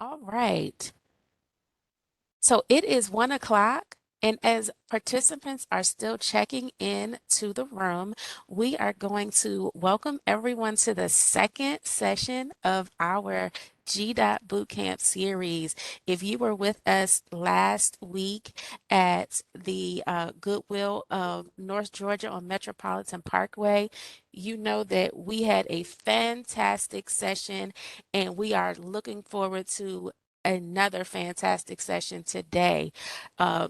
All right. So it is 1 o'clock, and as participants are still checking in to the room, we are going to welcome everyone to the second session of our G. Bootcamp series. If you were with us last week at the Goodwill of North Georgia on Metropolitan Parkway, you know that we had a fantastic session, and we are looking forward to another fantastic session today. Uh,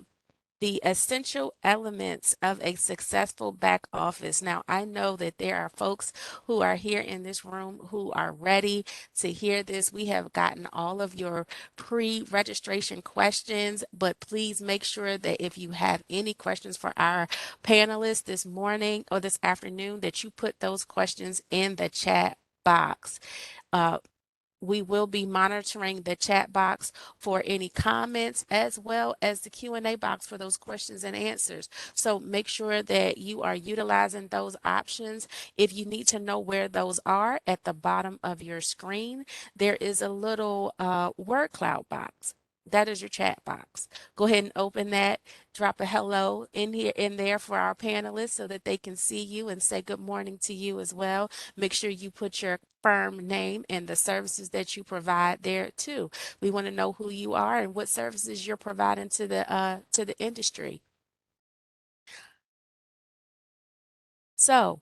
the essential elements of a successful back office. Now, I know that there are folks who are here in this room who are ready to hear this. We have gotten all of your pre-registration questions, but please make sure that if you have any questions for our panelists this morning or this afternoon, that you put those questions in the chat box. Uh, we will be monitoring the chat box for any comments as well as the Q&A box for those questions and answers. So make sure that you are utilizing those options. If you need to know where those are, at the bottom of your screen, there is a little word cloud box. That is your chat box. Go ahead and open that. Drop a hello in there for our panelists so that they can see you and say good morning to you as well. Make sure you put your firm name and the services that you provide there too. We want to know who you are and what services you're providing to the industry. So,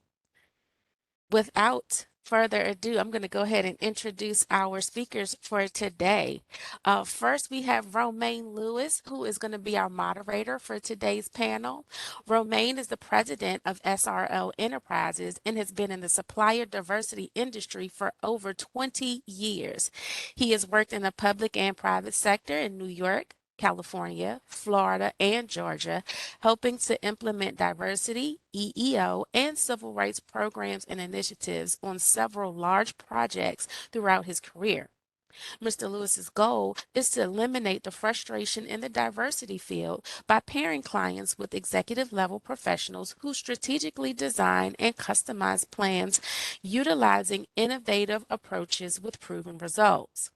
without further ado, I'm going to go ahead and introduce our speakers for today. First, we have Romaine Lewis, who is going to be our moderator for today's panel. Romaine is the president of SRL Enterprises and has been in the supplier diversity industry for over 20 years. He has worked in the public and private sector in New York, California, Florida, and Georgia, helping to implement diversity, EEO, and civil rights programs and initiatives on several large projects throughout his career. Mr. Lewis's goal is to eliminate the frustration in the diversity field by pairing clients with executive level professionals who strategically design and customize plans utilizing innovative approaches with proven results.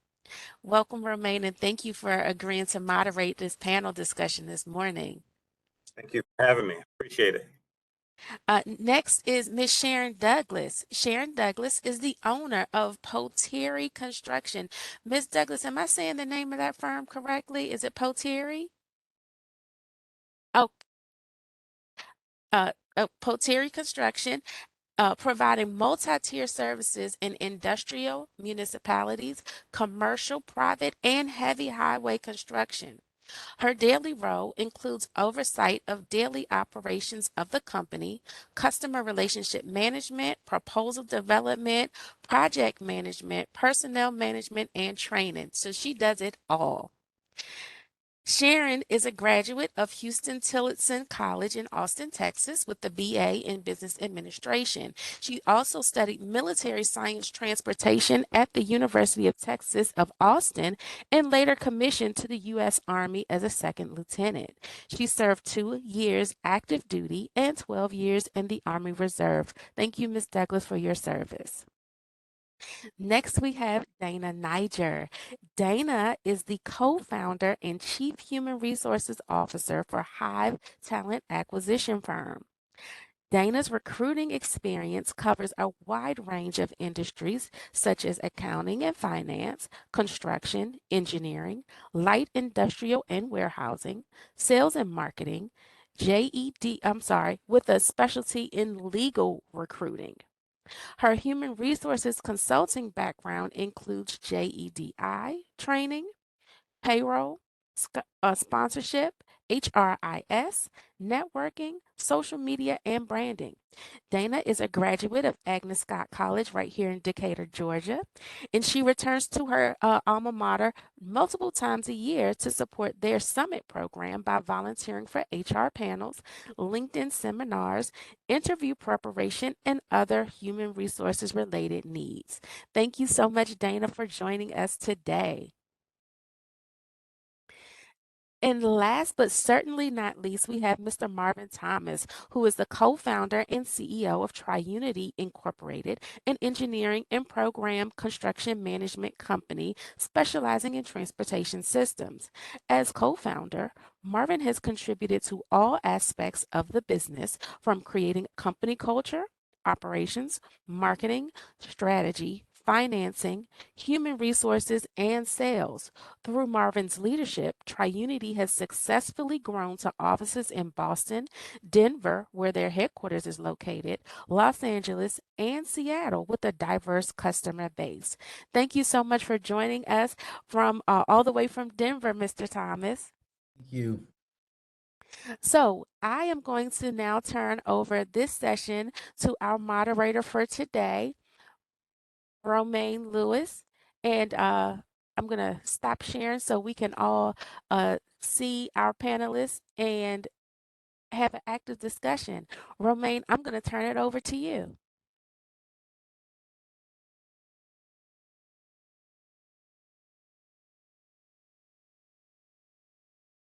Welcome, Romaine, and thank you for agreeing to moderate this panel discussion this morning. Thank you for having me. Appreciate it. Next is Miss Sharon Douglas. Sharon Douglas is the owner of Potieri Construction. Miss Douglas, am I saying the name of that firm correctly? Is it Potieri? Oh, Potieri Construction, providing multi-tier services in industrial, municipalities, commercial, private, and heavy highway construction. Her daily role includes oversight of daily operations of the company, customer relationship management, proposal development, project management, personnel management, and training. So she does it all. Sharon is a graduate of Houston Tillotson College in Austin, Texas, with a BA in Business Administration. She also studied military science transportation at the University of Texas of Austin and later commissioned to the U.S. Army as a second lieutenant. She served 2 years active duty and 12 years in the Army Reserve. Thank you, Ms. Douglas, for your service. Next, we have Dana Niger. Dana is the co-founder and chief human resources officer for Hive Talent Acquisition Firm. Dana's recruiting experience covers a wide range of industries such as accounting and finance, construction, engineering, light industrial and warehousing, sales and marketing, with a specialty in legal recruiting. Her human resources consulting background includes JEDI training, payroll, sponsorship, HRIS, networking, social media, and branding. Dana is a graduate of Agnes Scott College right here in Decatur, Georgia, and she returns to her alma mater multiple times a year to support their summit program by volunteering for HR panels, LinkedIn seminars, interview preparation, and other human resources related needs. Thank you so much, Dana, for joining us today. And last but certainly not least, we have Mr. Marvin Thomas, who is the co-founder and CEO of Triunity Incorporated, an engineering and program construction management company specializing in transportation systems. As co-founder, Marvin has contributed to all aspects of the business, from creating company culture, operations, marketing, strategy, financing, human resources, and sales. Through Marvin's leadership, Triunity has successfully grown to offices in Boston, Denver, where their headquarters is located, Los Angeles, and Seattle with a diverse customer base. Thank you so much for joining us from all the way from Denver, Mr. Thomas. Thank you. So, I am going to now turn over this session to our moderator for today, Romaine Lewis. And I'm going to stop sharing so we can all see our panelists and have an active discussion. Romaine, I'm going to turn it over to you.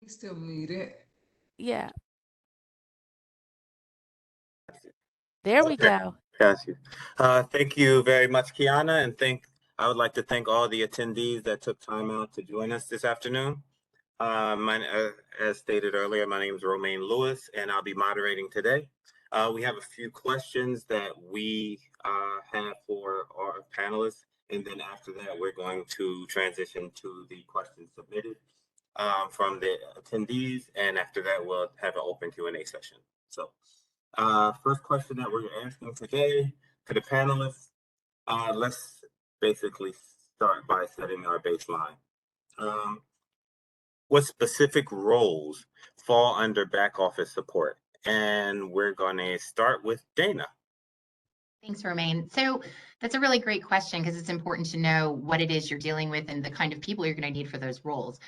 He's still muted. Yeah, there we Okay, go. got you. Thank you very much, Kiana, and I would like to thank all the attendees that took time out to join us this afternoon. As stated earlier, my name is Romaine Lewis, and I'll be moderating today. We have a few questions that we have for our panelists, and then after that, we're going to transition to the questions submitted from the attendees, and after that, we'll have an open Q&A session. So, first question that we're asking today to the panelists, let's basically start by setting our baseline. What specific roles fall under back office support? And we're going to start with Dana. Thanks, Romaine. So that's a really great question because it's important to know what it is you're dealing with and the kind of people you're going to need for those roles.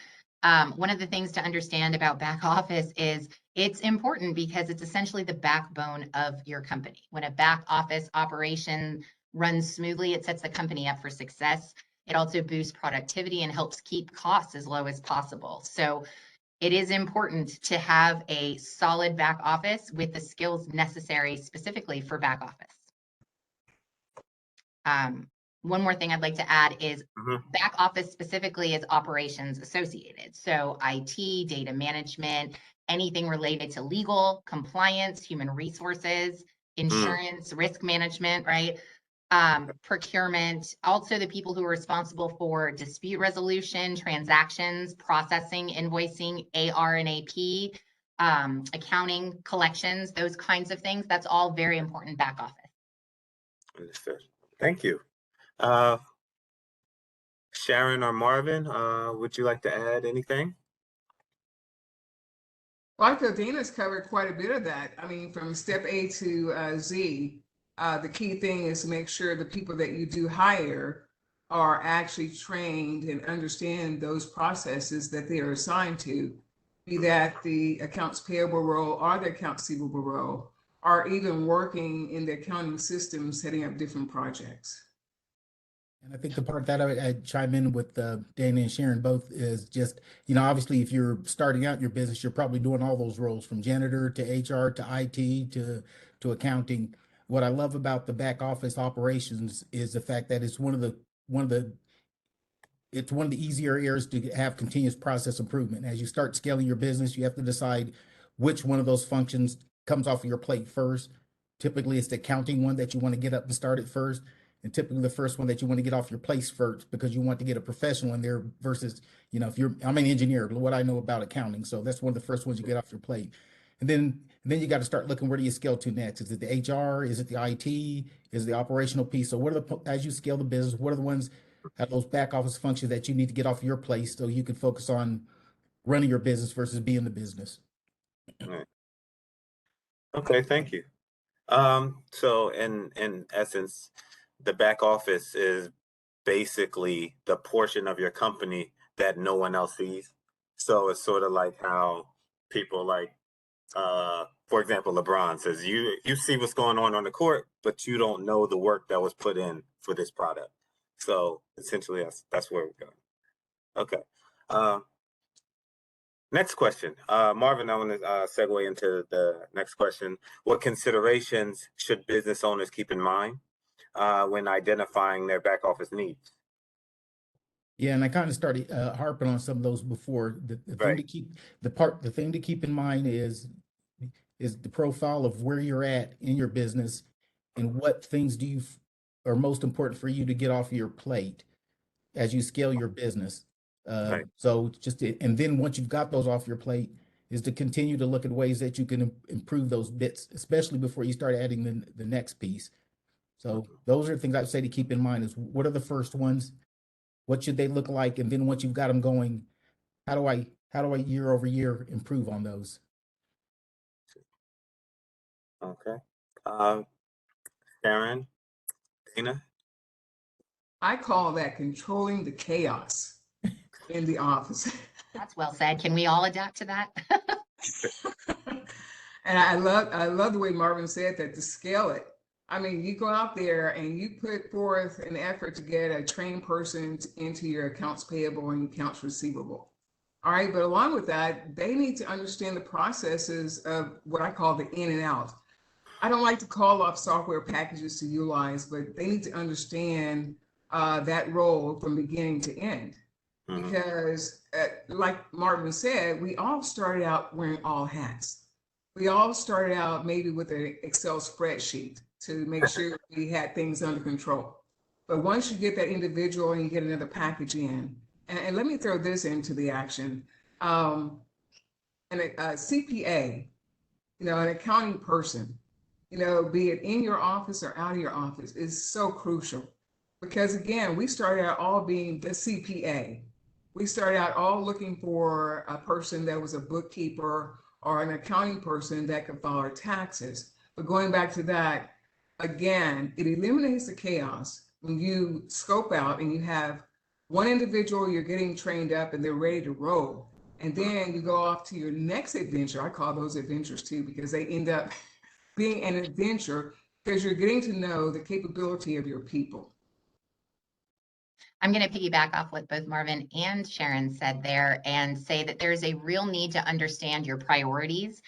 One of the things to understand about back office is it's important because it's essentially the backbone of your company. When a back office operation runs smoothly, it sets the company up for success. It also boosts productivity and helps keep costs as low as possible. So it is important to have a solid back office with the skills necessary specifically for back office. One more thing I'd like to add is back office specifically is operations associated. So IT, data management, anything related to legal, compliance, human resources, insurance, risk management, right? Procurement, also the people who are responsible for dispute resolution, transactions, processing, invoicing, AR and AP, accounting, collections, those kinds of things. That's all very important back office. Understood. Thank you. Sharon or Marvin, would you like to add anything? Well, I feel Dana's covered quite a bit of that. I mean, from step A to Z, the key thing is to make sure the people that you do hire are actually trained and understand those processes that they are assigned to, be that the accounts payable role or the accounts receivable role, or even working in the accounting system, setting up different projects. And I think the part that I'd chime in with Dana and Sharon both is just, obviously if you're starting out in your business, you're probably doing all those roles from janitor to HR to IT to accounting. What I love about the back office operations is the fact that it's one of the easier areas to have continuous process improvement. As you start scaling your business, you have to decide which one of those functions comes off of your plate first. Typically, it's the accounting one that you want to get up and start it first. And typically the first one that you want to get off your plate first because you want to get a professional in there versus, if I'm an engineer, what I know about accounting. So that's one of the first ones you get off your plate. And then you got to start looking, where do you scale to next? Is it the HR? Is it the IT? Is it the operational piece? So as you scale the business, what are the ones have those back office functions that you need to get off your plate so you can focus on running your business versus being the business? Right. Okay, thank you. So in essence, the back office is basically the portion of your company that no one else sees. So it's sort of like how people like, for example, LeBron says, you see what's going on the court, but you don't know the work that was put in for this product. So essentially, that's where we're going. Okay. Next question. Marvin, I want to segue into the next question. What considerations should business owners keep in mind when identifying their back office needs? Yeah, and I kind of started harping on some of those before. The thing Right. to keep the thing to keep in mind is the profile of where you're at in your business and what things are most important for you to get off your plate as you scale your business. Right. So and then once you've got those off your plate, is to continue to look at ways that you can improve those bits, especially before you start adding the next piece. So those are things I'd say to keep in mind is what are the first ones? What should they look like? And then once you've got them going, how do I year over year improve on those? Okay. Sharon, Dana. I call that controlling the chaos in the office. That's well said. Can we all adapt to that? And I love the way Marvin said that, to scale it. I mean, you go out there and you put forth an effort to get a trained person into your accounts payable and accounts receivable. All right, but along with that, they need to understand the processes of what I call the in and out. I don't like to call off software packages to utilize, but they need to understand that role from beginning to end. Mhm. Because, like Marvin said, we all started out wearing all hats. We all started out maybe with an Excel spreadsheet to make sure we had things under control. But once you get that individual and you get another package in, and let me throw this into the action, um, and a CPA, an accounting person, be it in your office or out of your office, is so crucial. Because again, we started out all being the CPA. We started out all looking for a person that was a bookkeeper or an accounting person that could file our taxes. But going back to that, again, it eliminates the chaos when you scope out and you have one individual, you're getting trained up and they're ready to roll. And then you go off to your next adventure. I call those adventures too, because they end up being an adventure because you're getting to know the capability of your people. I'm going to piggyback off what both Marvin and Sharon said there and say that there's a real need to understand your priorities,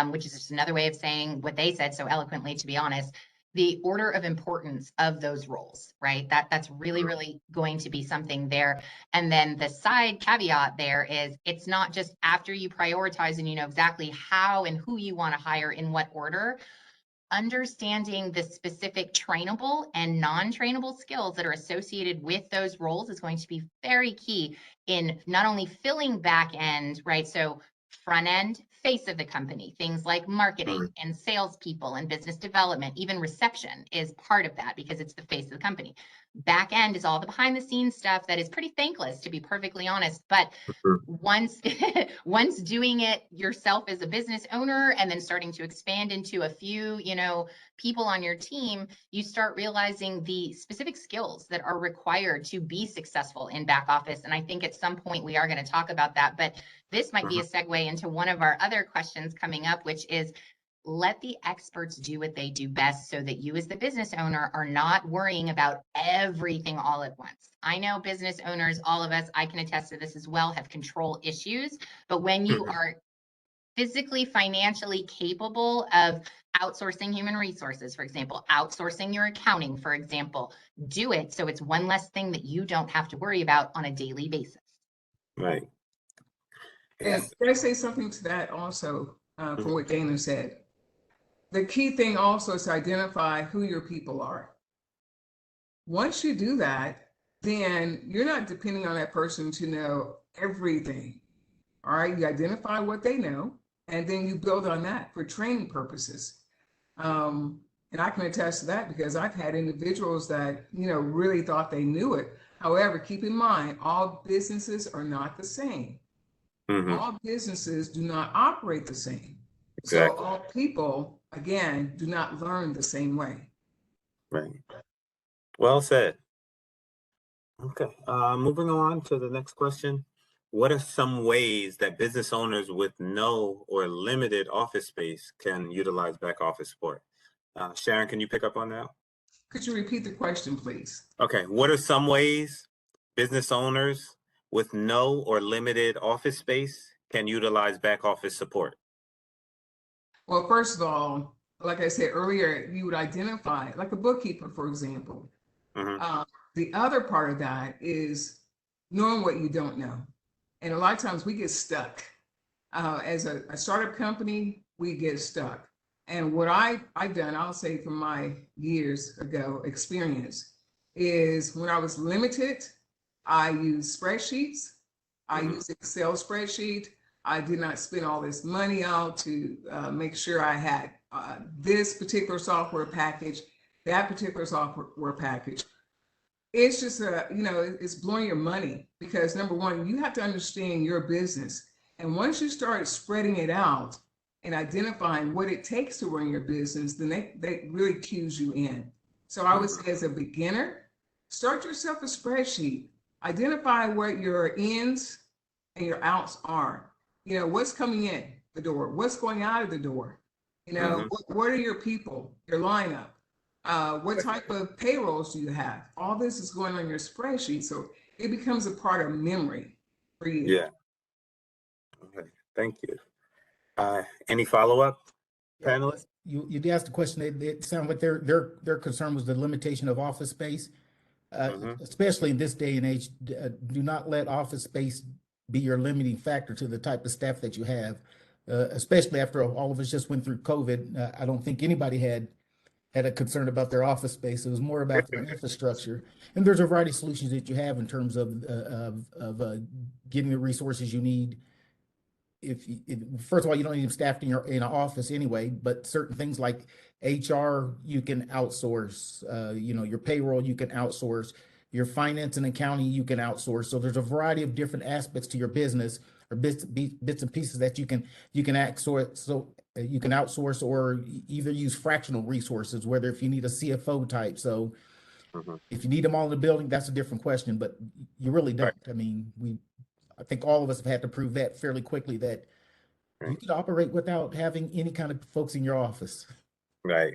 which is just another way of saying what they said so eloquently, to be honest. The order of importance of those roles, right? That's really, really going to be something there. And then the side caveat there is it's not just after you prioritize and you know exactly how and who you want to hire in what order. Understanding the specific trainable and non-trainable skills that are associated with those roles is going to be very key in not only filling back end, right? So front end, face of the company, things like marketing and salespeople and business development, even reception is part of that because it's the face of the company. Back end is all the behind the scenes stuff that is pretty thankless, to be perfectly honest. But once once doing it yourself as a business owner and then starting to expand into a few people on your team, you start realizing the specific skills that are required to be successful in back office. And I think at some point we are going to talk about that, but this might be a segue into one of our other questions coming up, which is let the experts do what they do best so that you as the business owner are not worrying about everything all at once. I know business owners, all of us, I can attest to this as well, have control issues. But when you are physically, financially capable of outsourcing human resources, for example, outsourcing your accounting, for example, do it so it's one less thing that you don't have to worry about on a daily basis. Right. And Yes. can I say something to that also from what Dana said? The key thing also is to identify who your people are. Once you do that, then you're not depending on that person to know everything. All right, you identify what they know, and then you build on that for training purposes. And I can attest to that because I've had individuals that, really thought they knew it. However, keep in mind, all businesses are not the same. All businesses do not operate the same. So Exactly. all people, again, do not learn the same way. Right. Well said. Okay. Moving on to the next question. What are some ways that business owners with no or limited office space can utilize back office support? Sharon, can you pick up on that? Could you repeat the question, please? Okay. What are some ways business owners with no or limited office space can utilize back office support? Well, first of all, like I said earlier, you would identify, like a bookkeeper, for example. Mm-hmm. The other part of that is knowing what you don't know. And a lot of times we get stuck. As a startup company, we get stuck. And what I've done, I'll say from my years ago experience, is when I was limited, I used spreadsheets. I Mm-hmm. used Excel spreadsheet. I did not spend all this money out to make sure I had this particular software package, that particular software package. It's just it's blowing your money because number one, you have to understand your business. And once you start spreading it out and identifying what it takes to run your business, then they really cues you in. So I would Mm-hmm. say as a beginner, start yourself a spreadsheet. Identify what your ins and your outs are. You know, what's coming in the door, what's going out of the door. You know, Mm-hmm. what are your people, your lineup? What type of payrolls do you have? All this is going on your spreadsheet, so it becomes a part of memory for you. Yeah. Okay. Thank you. Any follow-up, Yeah, panelists? you asked the question. It sounded like their concern was the limitation of office space, Mm-hmm. especially in this day and age. Do not let office space be your limiting factor to the type of staff that you have, especially after all of us just went through COVID. I don't think anybody had a concern about their office space. It was more about their infrastructure. And there's a variety of solutions that you have in terms of getting the resources you need. First of all, you don't need them staffed in an office anyway, but certain things like HR you can outsource. Your payroll you can outsource. Your finance and accounting you can outsource. So there's a variety of different aspects to your business or bits and pieces that you can outsource. So you can outsource or either use fractional resources, whether if you need a CFO type. So Mm-hmm. if you need them all in the building, that's a different question, but you really Right. don't. I mean, I think all of us have had to prove that fairly quickly that you Right. could operate without having any kind of folks in your office. Right.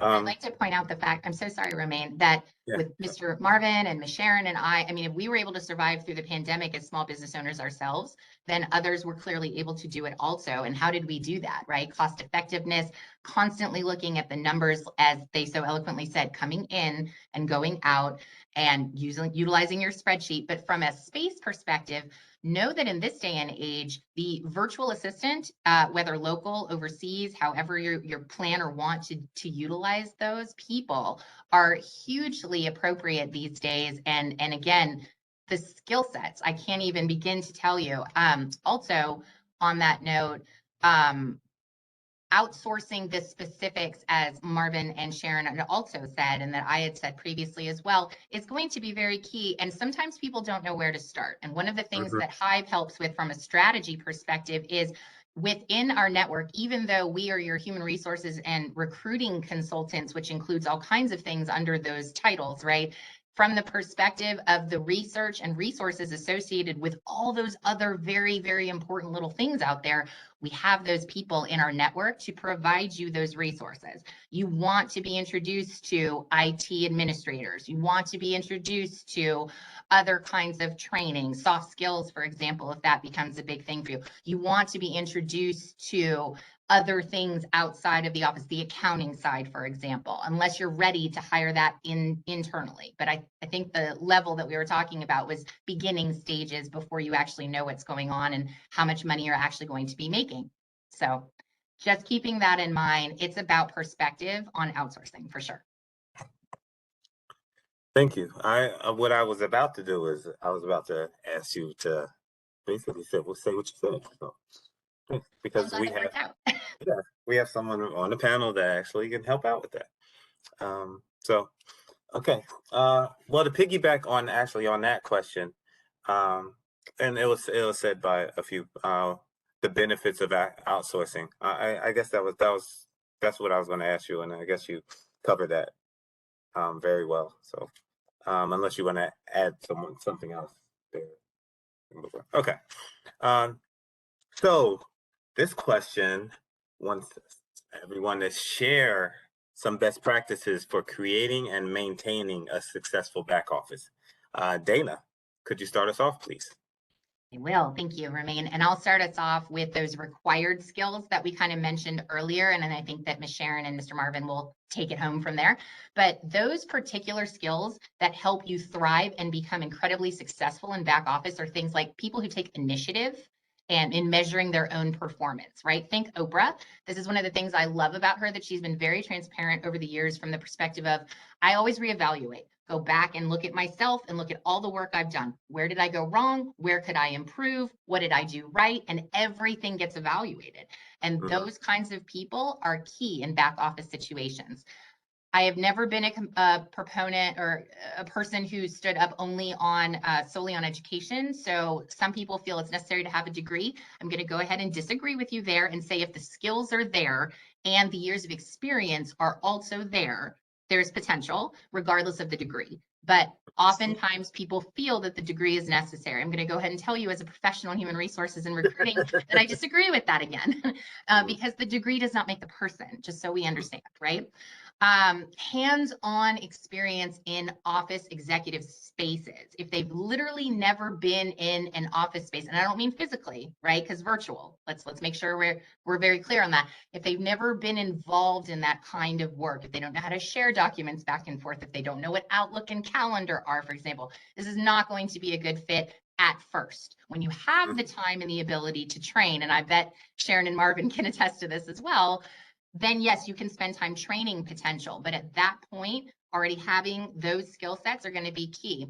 I'd like to point out the fact, I'm so sorry, Romaine, that Yeah. with Mr. Marvin and Ms. Sharon and I mean, if we were able to survive through the pandemic as small business owners ourselves, then others were clearly able to do it also. And how did we do that, right? Cost effectiveness, constantly looking at the numbers, as they so eloquently said, coming in and going out and utilizing your spreadsheet. But from a space perspective, know that in this day and age, the virtual assistant, whether local, overseas, however your plan or want to utilize those people, are hugely appropriate these days. And again, the skill sets, I can't even begin to tell you. Also, on that note, outsourcing the specifics, as Marvin and Sharon had also said, and that I had said previously as well, is going to be very key. And sometimes people don't know where to start. And one of the things Mm-hmm. that Hive helps with from a strategy perspective is within our network, even though we are your human resources and recruiting consultants, which includes all kinds of things under those titles, right? From the perspective of the research and resources associated with all those other very, very important little things out there, we have those people in our network to provide you those resources. You want to be introduced to IT administrators. You want to be introduced to other kinds of training, soft skills, for example, if that becomes a big thing for you. You want to be introduced to other things outside of the office, the accounting side, for example, unless you're ready to hire that internally. But I think the level that we were talking about was beginning stages before you actually know what's going on and how much money you're actually going to be making. So just keeping that in mind, it's about perspective on outsourcing for sure. Thank you. What I was about to do is I was about to ask you to basically say what you said. So, because I'm glad it worked out. we have someone on the panel that actually can help out with that. Okay. Well, to piggyback on that question, and it was said by a few, the benefits of outsourcing. I guess that's what I was going to ask you, and I guess you covered that very well. So, unless you want to add something else there. Okay. So this question wants everyone to share some best practices for creating and maintaining a successful back office. Dana, could you start us off, please? I will. Thank you, Romaine. And I'll start us off with those required skills that we kind of mentioned earlier. And then I think that Ms. Sharon and Mr. Marvin will take it home from there. But those particular skills that help you thrive and become incredibly successful in back office are things like people who take initiative and in measuring their own performance, right? Think Oprah. This is one of the things I love about her, that she's been very transparent over the years from the perspective of, I always reevaluate, go back and look at myself and look at all the work I've done. Where did I go wrong? Where could I improve? What did I do right? And everything gets evaluated. And those kinds of people are key in back office situations. I have never been a proponent or a person who stood up only on solely on education. So some people feel it's necessary to have a degree. I'm going to go ahead and disagree with you there and say if the skills are there and the years of experience are also there, there's potential regardless of the degree. But oftentimes people feel that the degree is necessary. I'm going to go ahead and tell you as a professional in human resources and recruiting that I disagree with that again, because the degree does not make the person, just so we understand, right? Hands-on experience in office executive spaces. If they've literally never been in an office space, and I don't mean physically, right? Because virtual. Let's make sure we're very clear on that. If they've never been involved in that kind of work, if they don't know how to share documents back and forth, if they don't know what Outlook and Calendar are, for example, this is not going to be a good fit at first. When you have the time and the ability to train, and I bet Sharon and Marvin can attest to this as well, then yes, you can spend time training potential. But at that point, already having those skill sets are going to be key.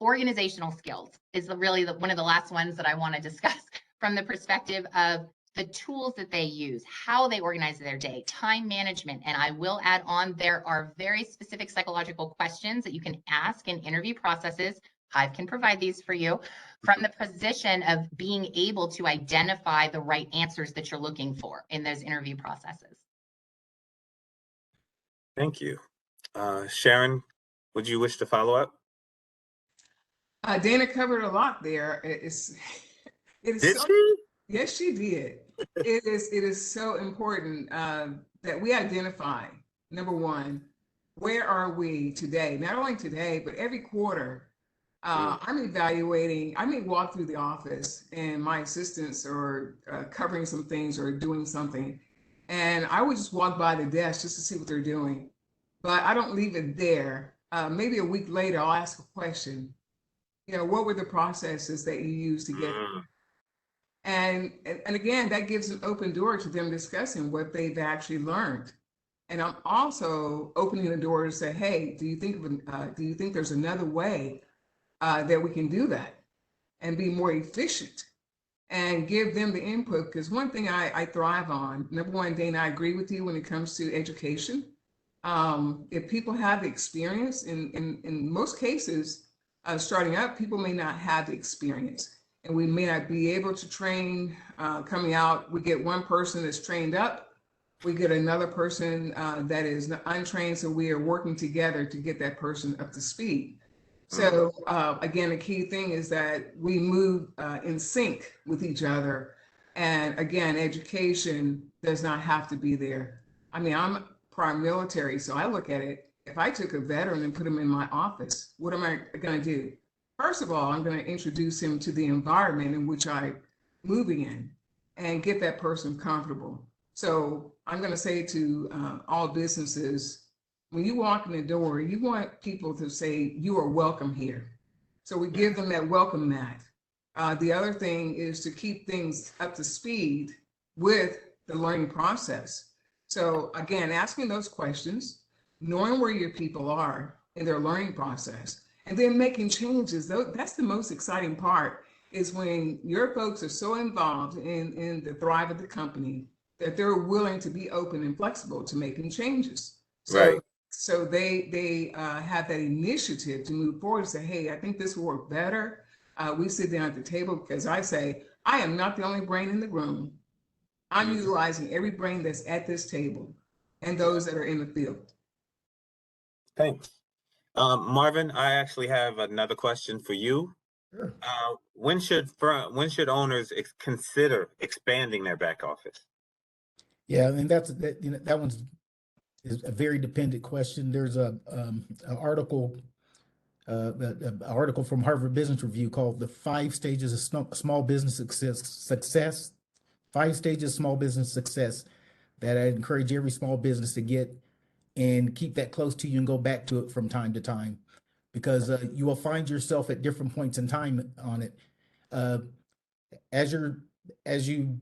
Organizational skills is really one of the last ones that I want to discuss from the perspective of the tools that they use, how they organize their day, time management. And I will add on, there are very specific psychological questions that you can ask in interview processes. Hive can provide these for you from the position of being able to identify the right answers that you're looking for in those interview processes. Thank you. Sharon, would you wish to follow up? Dana covered a lot there. It is Did so, she? yes, she did. It is so important that we identify, number one, where are we today? Not only today, but every quarter. I'm evaluating, I may walk through the office and my assistants are covering some things or doing something. And I would just walk by the desk just to see what they're doing. But I don't leave it there. Maybe a week later, I'll ask a question. What were the processes that you used to get? And again, that gives an open door to them discussing what they've actually learned. And I'm also opening the door to say, hey, do you think there's another way that we can do that and be more efficient and give them the input? Because one thing I thrive on, number one, Dana, I agree with you when it comes to education. If people have the experience, in most cases, starting up, people may not have the experience. And we may not be able to train coming out. We get one person that's trained up. We get another person that is untrained. So we are working together to get that person up to speed. So again, the key thing is that we move in sync with each other. And again, education does not have to be there. I mean, I'm prior military, so I look at it. If I took a veteran and put him in my office, what am I going to do? First of all, I'm going to introduce him to the environment in which I'm moving in and get that person comfortable. So I'm going to say to all businesses, when you walk in the door, you want people to say, you are welcome here. So we give them that welcome mat. The other thing is to keep things up to speed with the learning process. So again, asking those questions, knowing where your people are in their learning process, and then making changes. That's the most exciting part, is when your folks are so involved in the thrive of the company that they're willing to be open and flexible to making changes. Right. So they have that initiative to move forward and say, hey, I think this will work better. We sit down at the table, because I say, I am not the only brain in the room. I'm utilizing every brain that's at this table and those that are in the field. Thanks. Marvin, I actually have another question for you. Sure. When should owners consider expanding their back office? Yeah, and that one's is a very dependent question. There's a article an article from Harvard Business Review called "The Five Stages of Small Business Success." 5 stages of small business success that I encourage every small business to get and keep that close to you and go back to it from time to time, because you will find yourself at different points in time on it. Uh, as you're as you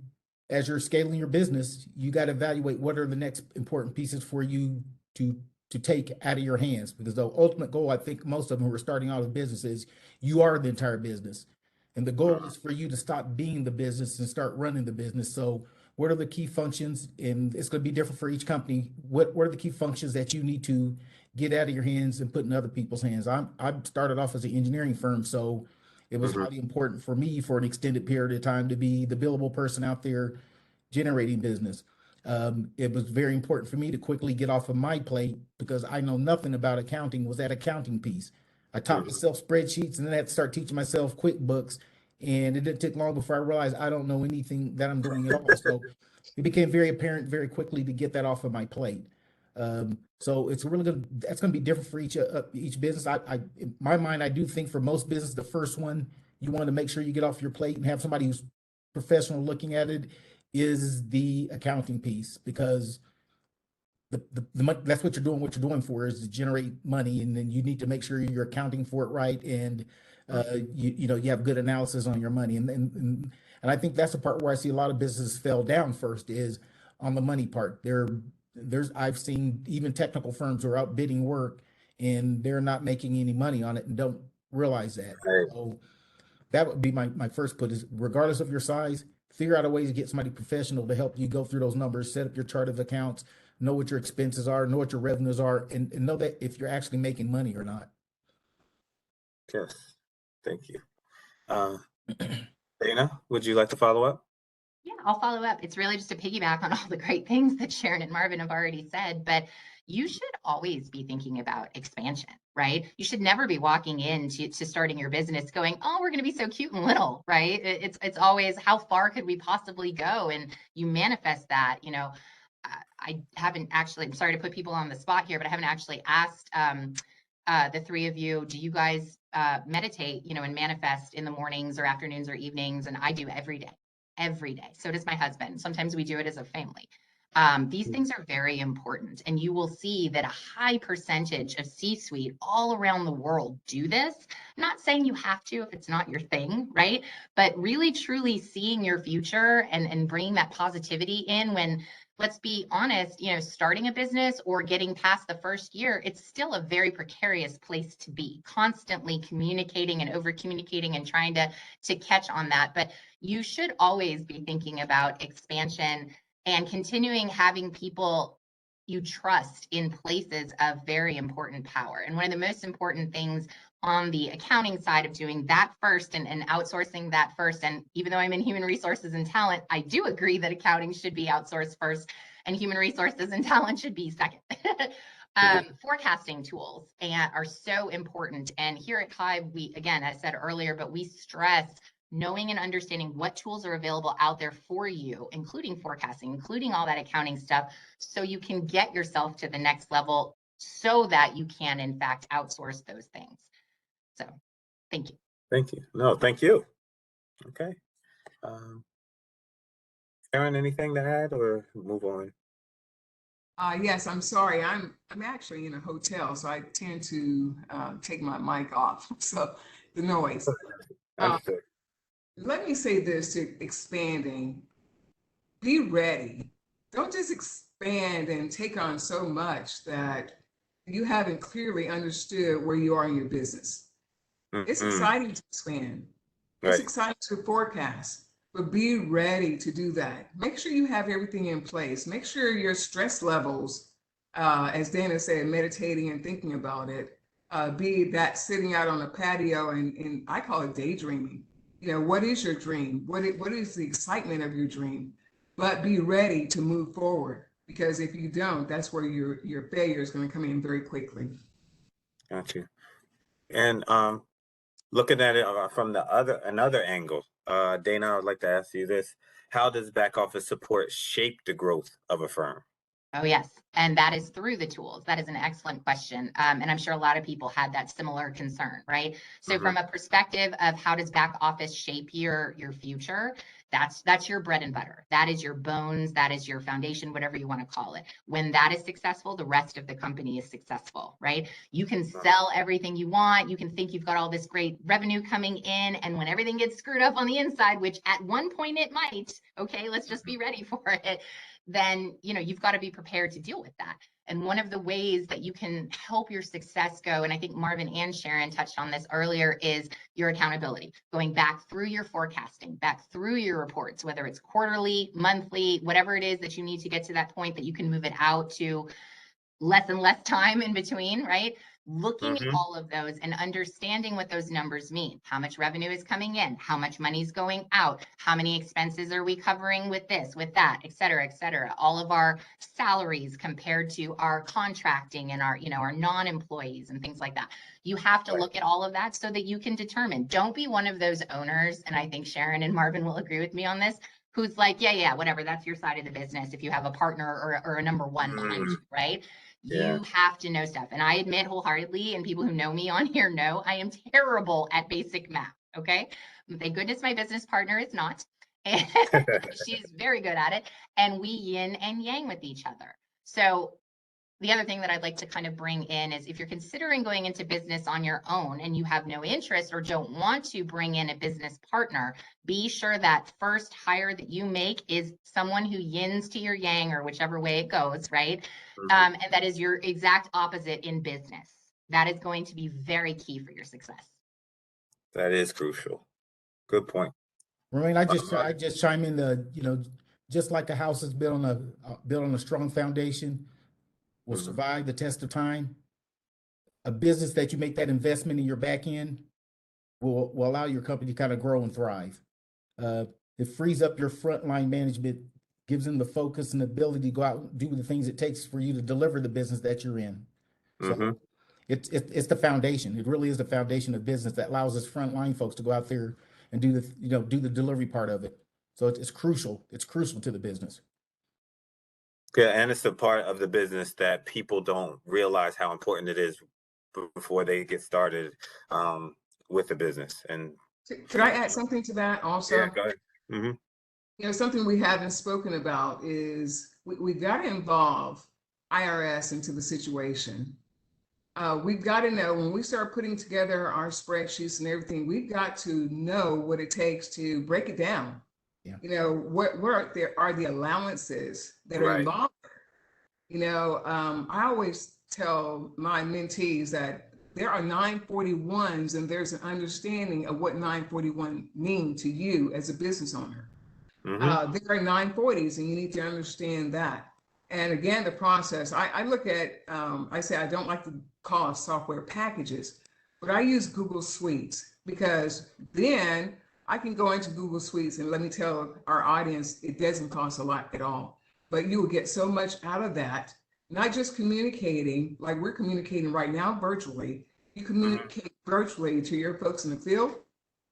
as you're scaling your business, you got to evaluate what are the next important pieces for you to take out of your hands, because the ultimate goal, I think most of them who are starting out a business, is you are the entire business, and the goal is for you to stop being the business and start running the business. So what are the key functions? And it's going to be different for each company. What are the key functions that you need to get out of your hands and put in other people's hands? I started off as an engineering firm, so it was highly important for me for an extended period of time to be the billable person out there generating business. It was very important for me to quickly get off of my plate because I know nothing about accounting, was that accounting piece. I taught myself spreadsheets and then I had to start teaching myself QuickBooks. And it didn't take long before I realized I don't know anything that I'm doing at all. So it became very apparent very quickly to get that off of my plate. So it's really good. That's going to be different for each business. In my mind, I do think for most business, the first one you want to make sure you get off your plate and have somebody who's professional looking at it is the accounting piece, because that's what you're doing for, is to generate money, and then you need to make sure you're accounting for it right, and you have good analysis on your money, and I think that's the part where I see a lot of businesses fell down first, is on the money part. I've seen even technical firms who are out bidding work and they're not making any money on it and don't realize that. Right. So that would be my first put, is regardless of your size, figure out a way to get somebody professional to help you go through those numbers, set up your chart of accounts, know what your expenses are, know what your revenues are, and know that if you're actually making money or not. Yes. Thank you. Dana, would you like to follow up? Yeah, I'll follow up. It's really just to piggyback on all the great things that Sharon and Marvin have already said, but you should always be thinking about expansion, right? You should never be walking into starting your business going, oh, we're going to be so cute and little, right? It's always, how far could we possibly go? And you manifest that, I haven't actually, I'm sorry to put people on the spot here, but I haven't actually asked the three of you, do you guys meditate, and manifest in the mornings or afternoons or evenings? And I do every day. Every day. So does my husband. Sometimes we do it as a family. These things are very important. And you will see that a high percentage of C-suite all around the world do this. I'm not saying you have to if it's not your thing, right? But really, truly seeing your future and bringing that positivity in when, let's be honest, starting a business or getting past the first year, it's still a very precarious place to be, constantly communicating and over communicating and trying to catch on that. But you should always be thinking about expansion and continuing having people you trust in places of very important power. And one of the most important things on the accounting side of doing that first and outsourcing that first, and even though I'm in human resources and talent, I do agree that accounting should be outsourced first and human resources and talent should be second. Forecasting tools are so important. And here at Hive, we, again, I said earlier, but we stress knowing and understanding what tools are available out there for you, including forecasting, including all that accounting stuff, so you can get yourself to the next level so that you can, in fact, outsource those things. So thank you. Thank you. No, thank you. Okay. Sharon, anything to add or move on? Yes, I'm sorry. I'm actually in a hotel, so I tend to take my mic off. So the noise. Understood. Let me say this to expanding. Be ready. Don't just expand and take on so much that you haven't clearly understood where you are in your business. It's exciting to expand. It's Right. exciting to forecast, but be ready to do that. Make sure you have everything in place. Make sure your stress levels, as Dana said, meditating and thinking about it, be that sitting out on a patio and I call it daydreaming. What is your dream? What is the excitement of your dream? But be ready to move forward, because if you don't, that's where your failure is going to come in very quickly. Got you. And looking at it from another angle, Dana, I would like to ask you this: how does back office support shape the growth of a firm? Oh, yes. And that is through the tools. That is an excellent question. And I'm sure a lot of people had that similar concern, right? So Mm-hmm. from a perspective of how does back office shape your future, that's your bread and butter. That is your bones. That is your foundation, whatever you want to call it. When that is successful, the rest of the company is successful, right? You can sell everything you want. You can think you've got all this great revenue coming in. And when everything gets screwed up on the inside, which at one point it might, okay, let's just be ready for it, then you've got to be prepared to deal with that. And one of the ways that you can help your success go, and I think Marvin and Sharon touched on this earlier, is your accountability, going back through your forecasting, back through your reports, whether it's quarterly, monthly, whatever it is that you need to get to that point that you can move it out to less and less time in between, right? Looking at Mm-hmm. all of those and understanding what those numbers mean. How much revenue is coming in? How much money is going out? How many expenses are we covering with this, with that, et cetera, et cetera? All of our salaries compared to our contracting and our non-employees and things like that. You have to look at all of that so that you can determine. Don't be one of those owners, and I think Sharon and Marvin will agree with me on this, who's like, yeah, whatever, that's your side of the business if you have a partner or a number one behind you, right? Yeah. You have to know stuff. And I admit wholeheartedly, and people who know me on here know, I am terrible at basic math. Okay. Thank goodness my business partner is not. And she's very good at it. And we yin and yang with each other. So the other thing that I'd like to kind of bring in is if you're considering going into business on your own and you have no interest or don't want to bring in a business partner, be sure that first hire that you make is someone who yins to your yang or whichever way it goes, right? Mm-hmm. And that is your exact opposite in business. That is going to be very key for your success. That is crucial. Good point. Romaine, I just chime in just like a house is built on a strong foundation, will Mhm. survive the test of time. A business that you make that investment in your back end will allow your company to kind of grow and thrive. Uh, it frees up your frontline management, gives them the focus and ability to go out and do the things it takes for you to deliver the business that you're in. Mm-hmm. So it's the foundation. It really is the foundation of business that allows us frontline folks to go out there and do the delivery part of it. So it's crucial. It's crucial to the business. Yeah, and it's a part of the business that people don't realize how important it is before they get started with the business. And Could I add something to that yeah, also? go ahead. Mm-hmm. Something we haven't spoken about is we got to involve IRS into the situation. We've got to know when we start putting together our spreadsheets and everything, we've got to know what it takes to break it down. Yeah. Where there are the allowances that are Right. involved. I always tell my mentees that there are 941s and there's an understanding of what 941 mean to you as a business owner. Mm-hmm. There are 940s and you need to understand that. And again, the process, I look at, I say I don't like to call software packages, but I use Google Suites because then I can go into Google Suites and let me tell our audience, it doesn't cost a lot at all, but you will get so much out of that, not just communicating like we're communicating right now virtually. You communicate virtually to your folks in the field.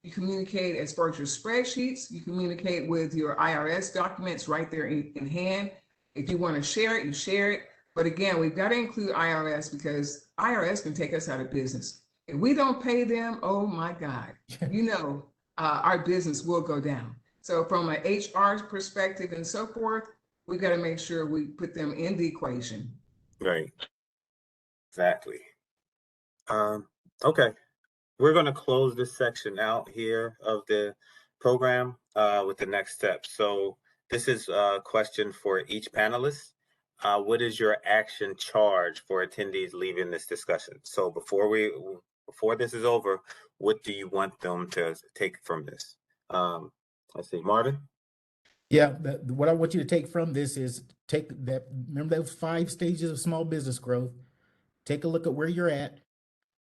You communicate as far as your spreadsheets. You communicate with your IRS documents right there in hand. If you want to share it, you share it. But again, we've got to include IRS because IRS can take us out of business. If we don't pay them, oh my God, our business will go down. So from an HR perspective and so forth, we've got to make sure we put them in the equation. Right. Exactly. Okay. We're going to close this section out here of the program with the next step. So this is a question for each panelist. What is your action charge for attendees leaving this discussion? So before this is over, what do you want them to take from this? Let's see, Marvin. Yeah, what I want you to take from this is remember those 5 stages of small business growth. Take a look at where you're at.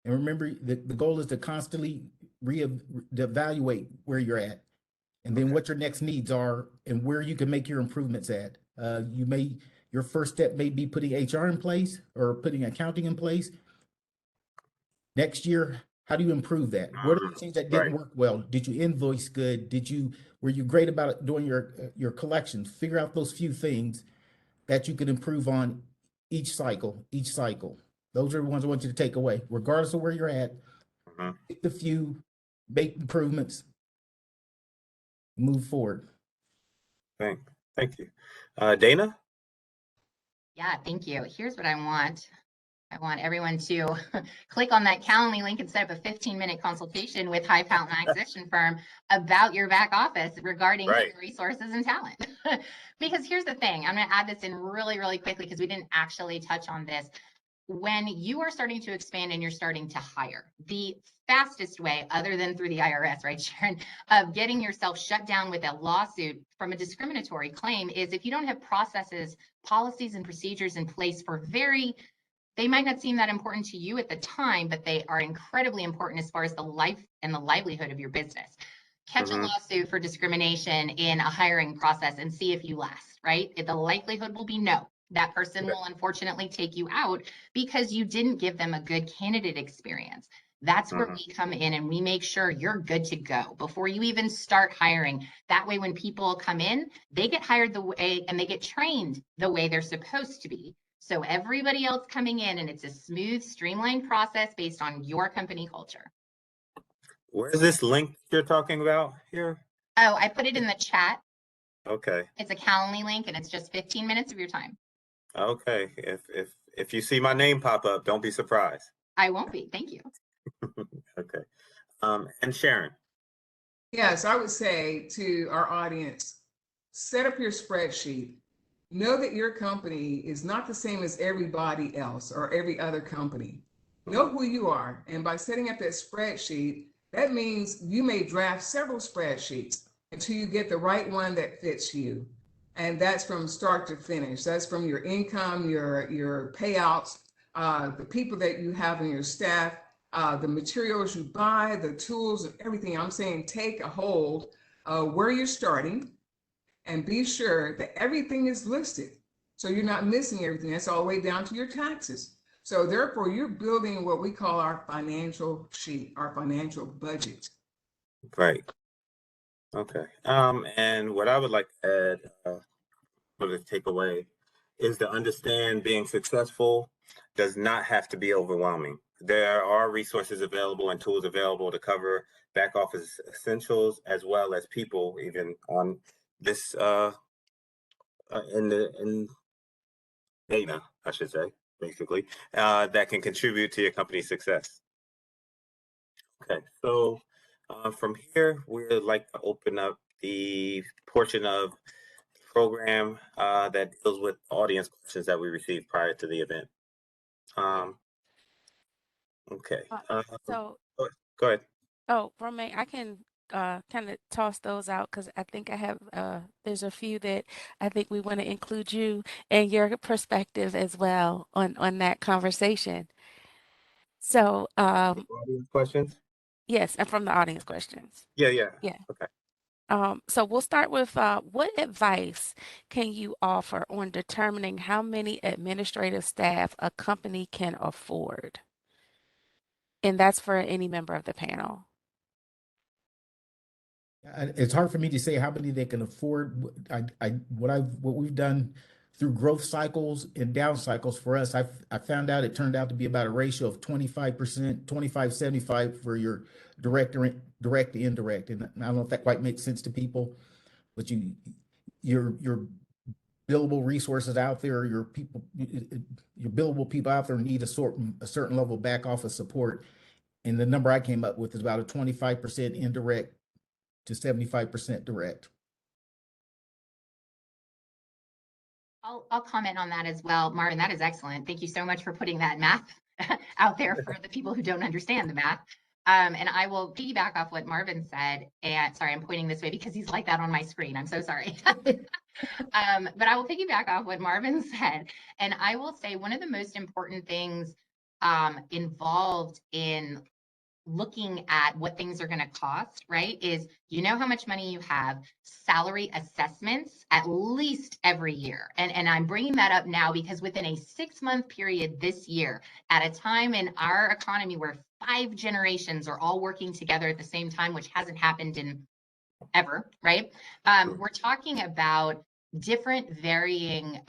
And remember, the goal is to constantly evaluate where you're at and then what your next needs are and where you can make your improvements at. Your first step may be putting HR in place or putting accounting in place. Next year, how do you improve that? What are the things that didn't Right. work well? Did you invoice good? Were you great about it doing your collections? Figure out those few things. that you can improve on each cycle, Those are the ones I want you to take away, regardless of where you're at. Mhm. Pick the few, make improvements, move forward. Thank, thank you. Dana? Yeah, thank you. Here's what I want. I want everyone to click on that Calendly link and set up a 15-minute consultation with High Fountain Acquisition Firm about your back office regarding Right. human resources and talent. Because here's the thing, I'm going to add this in really, really quickly because we didn't actually touch on this. When you are starting to expand and you're starting to hire, the fastest way, other than through the IRS, right, Sharon, of getting yourself shut down with a lawsuit from a discriminatory claim is if you don't have processes, policies, and procedures in place for they might not seem that important to you at the time, but they are incredibly important as far as the life and the livelihood of your business. Catch a Mm-hmm. lawsuit for discrimination in a hiring process and see if you last, right? The likelihood will be no. That person will unfortunately take you out because you didn't give them a good candidate experience. That's where Mm-hmm. we come in and we make sure you're good to go before you even start hiring. That way, when people come in, they get hired the way and they get trained the way they're supposed to be. So everybody else coming in and it's a smooth, streamlined process based on your company culture. Where's this link you're talking about here? Oh, I put it in the chat. Okay. It's a Calendly link and it's just 15 minutes of your time. Okay. If you see my name pop up, don't be surprised. I won't be. Thank you. Okay. And Sharon. Yes, I would say to our audience, set up your spreadsheet. Know that your company is not the same as everybody else or every other company. Know who you are. And by setting up that spreadsheet, that means you may draft several spreadsheets until you get the right one that fits you. And that's from start to finish. That's from your income, your payouts, the people that you have in your staff, the materials you buy, the tools, and everything. I'm saying take a hold of where you're starting and be sure that everything is listed. So you're not missing everything. That's all the way down to your taxes. So therefore, you're building what we call our financial sheet, our financial budget. Right. Okay. And what I would like to add for the takeaway is to understand being successful does not have to be overwhelming. There are resources available and tools available to cover back office essentials as well as people, even on this in data, I should say, basically, that can contribute to your company's success. Okay, so from here, we would like to open up the portion of the program that deals with audience questions that we received prior to the event. Okay. So, Go ahead. oh, Romaine, I can kind of toss those out because I think I have there's a few that I think we want to include you and your perspective as well on that conversation. So, Audience questions? yes, and from the audience questions. Yeah, yeah. Yeah. Okay. So we'll start with what advice can you offer on determining how many administrative staff a company can afford? And that's for any member of the panel. It's hard for me to say how many they can afford. What we've done through growth cycles and down cycles for us, I found out it turned out to be about a ratio of 25%, 25-75 for your direct to indirect. And I don't know if that quite makes sense to people, but your billable resources out there, your billable people out there need a certain level of back office support. And the number I came up with is about a 25% indirect to 75% direct. I'll comment on that as well. Marvin, that is excellent. Thank you so much for putting that math out there for the people who don't understand the math. And I will piggyback off what Marvin said. And sorry, I'm pointing this way because he's like that on my screen. I'm so sorry. But I will piggyback off what Marvin said. And I will say one of the most important things involved in looking at what things are going to cost, right? Is you know how much money you have, salary assessments at least every year. And I'm bringing that up now because within a 6-month period this year, at a time in our economy where 5 generations are all working together at the same time, which hasn't happened in ever, right? We're talking about different varying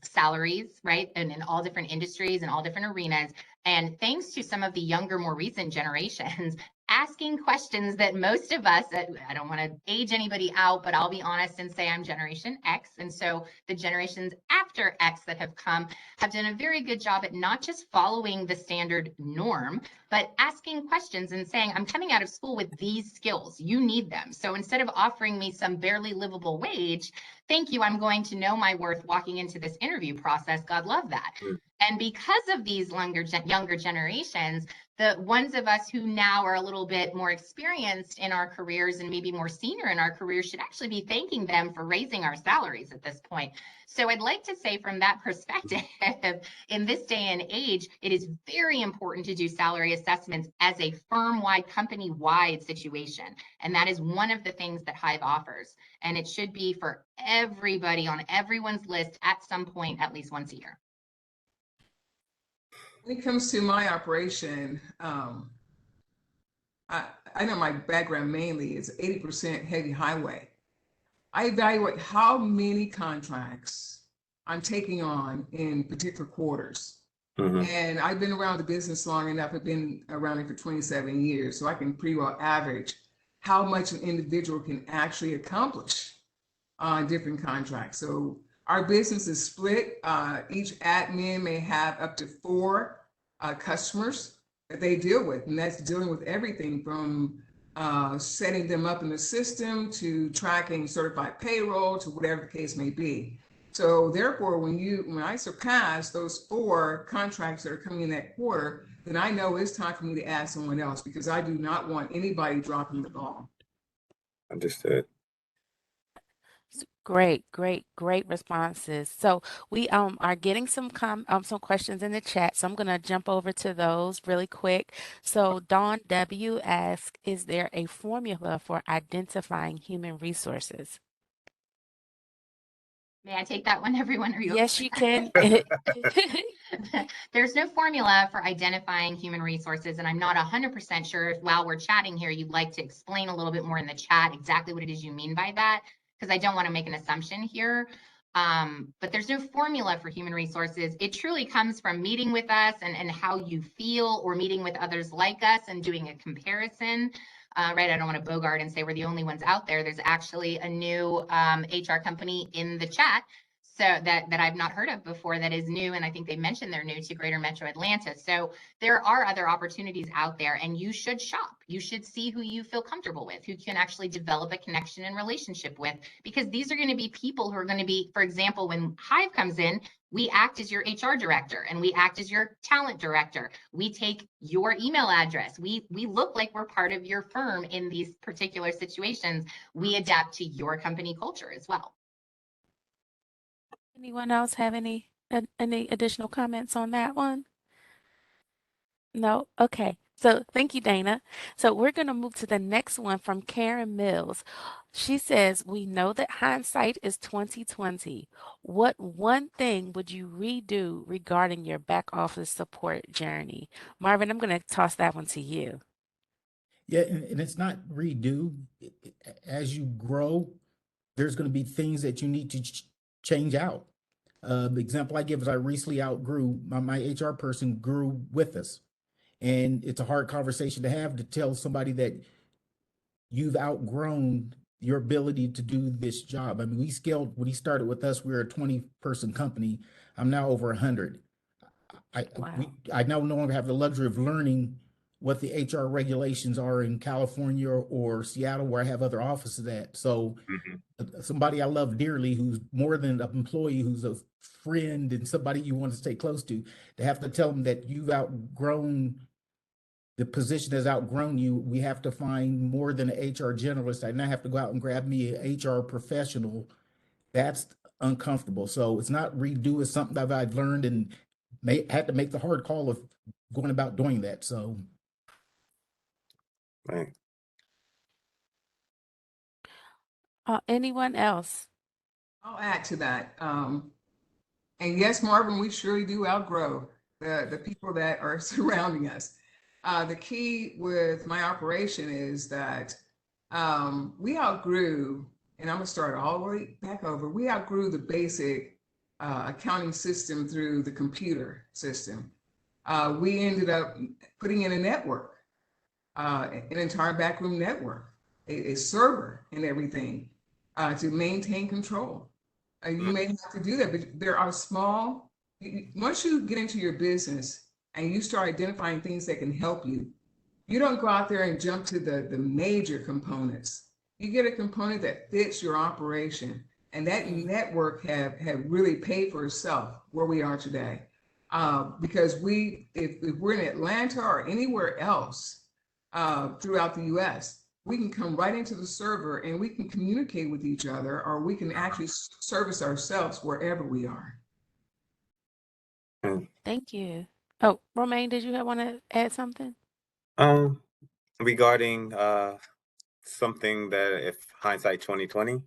salaries, right? And in all different industries and all different arenas. And thanks to some of the younger, more recent generations, asking questions that most of us, I don't want to age anybody out, but I'll be honest and say I'm Generation X. And so the generations after X that have come have done a very good job at not just following the standard norm, but asking questions and saying, I'm coming out of school with these skills. You need them. So instead of offering me some barely livable wage, thank you, I'm going to know my worth walking into this interview process. God love that. And because of these younger generations, the ones of us who now are a little bit more experienced in our careers and maybe more senior in our careers should actually be thanking them for raising our salaries at this point. So I'd like to say from that perspective, in this day and age, it is very important to do salary assessments as a firm-wide, company-wide situation. And that is one of the things that Hive offers. And it should be for everybody on everyone's list at some point, at least once a year. When it comes to my operation, I know my background mainly is 80% heavy highway. I evaluate how many contracts I'm taking on in particular quarters. And I've been around the business long enough. I've been around it for 27 years, so I can pretty well average how much an individual can actually accomplish on different contracts. So our business is split. Each admin may have up to 4 customers that they deal with, and that's dealing with everything from setting them up in the system to tracking certified payroll to whatever the case may be. So therefore, when I surpass those 4 contracts that are coming in that quarter, then I know it's time for me to add someone else because I do not want anybody dropping the ball. Understood. Great, great, great responses. So we are getting some questions in the chat. So I'm gonna jump over to those really quick. So Dawn W asks, is there a formula for identifying human resources? May I take that one, everyone? Are you Yes, okay? you can. There's no formula for identifying human resources, and I'm not 100% sure if while we're chatting here, you'd like to explain a little bit more in the chat exactly what it is you mean by that, because I don't want to make an assumption here. But there's no formula for human resources. It truly comes from meeting with us and how you feel, or meeting with others like us and doing a comparison. Right, I don't want to bogart and say we're the only ones out there. There's actually a new HR company in the chat, so that I've not heard of before, that is new, and I think they mentioned they're new to Greater Metro Atlanta. So there are other opportunities out there, and you should shop. You should see who you feel comfortable with, who you can actually develop a connection and relationship with, because these are going to be people who are going to be, for example, when Hive comes in, we act as your HR director and we act as your talent director. We take your email address. We look like we're part of your firm in these particular situations. We adapt to your company culture as well. Anyone else have any additional comments on that one? No? Okay. So thank you, Dana. So we're going to move to the next one from Karen Mills. She says, we know that hindsight is 2020. What one thing would you redo regarding your back office support journey? Marvin, I'm going to toss that one to you. Yeah, and it's not redo. As you grow, there's going to be things that you need to change out. The example I give is I recently outgrew, my HR person grew with us. And it's a hard conversation to have, to tell somebody that you've outgrown your ability to do this job. I mean, we scaled, when he started with us, we were a 20-person company. I'm now over 100. Wow. I now no longer have the luxury of learning what the HR regulations are in California or Seattle, where I have other offices at. So somebody I love dearly, who's more than an employee, who's a friend and somebody you want to stay close to have to tell them that you've outgrown, the position has outgrown you. We have to find more than an HR generalist. I now have to go out and grab me an HR professional. That's uncomfortable. So it's not redo, it's something that I've learned and had to make the hard call of going about doing that. So. Right. Anyone else? I'll add to that. And yes, Marvin, we surely do outgrow the people that are surrounding us. The key with my operation is that we outgrew and I'm gonna start all the way back over. We outgrew the basic accounting system through the computer system. We ended up putting in a network, an entire backroom network, a server and everything to maintain control. You may have to do that, but there are small, once you get into your business and you start identifying things that can help you don't go out there and jump to the major components. You get a component that fits your operation, and that network have really paid for itself where we are today. Because if we're in Atlanta or anywhere else throughout the U.S., we can come right into the server and we can communicate with each other, or we can actually service ourselves wherever we are. Mm. Thank you. Oh, Romaine, did you want to add something? Um, Regarding something that if hindsight 2020,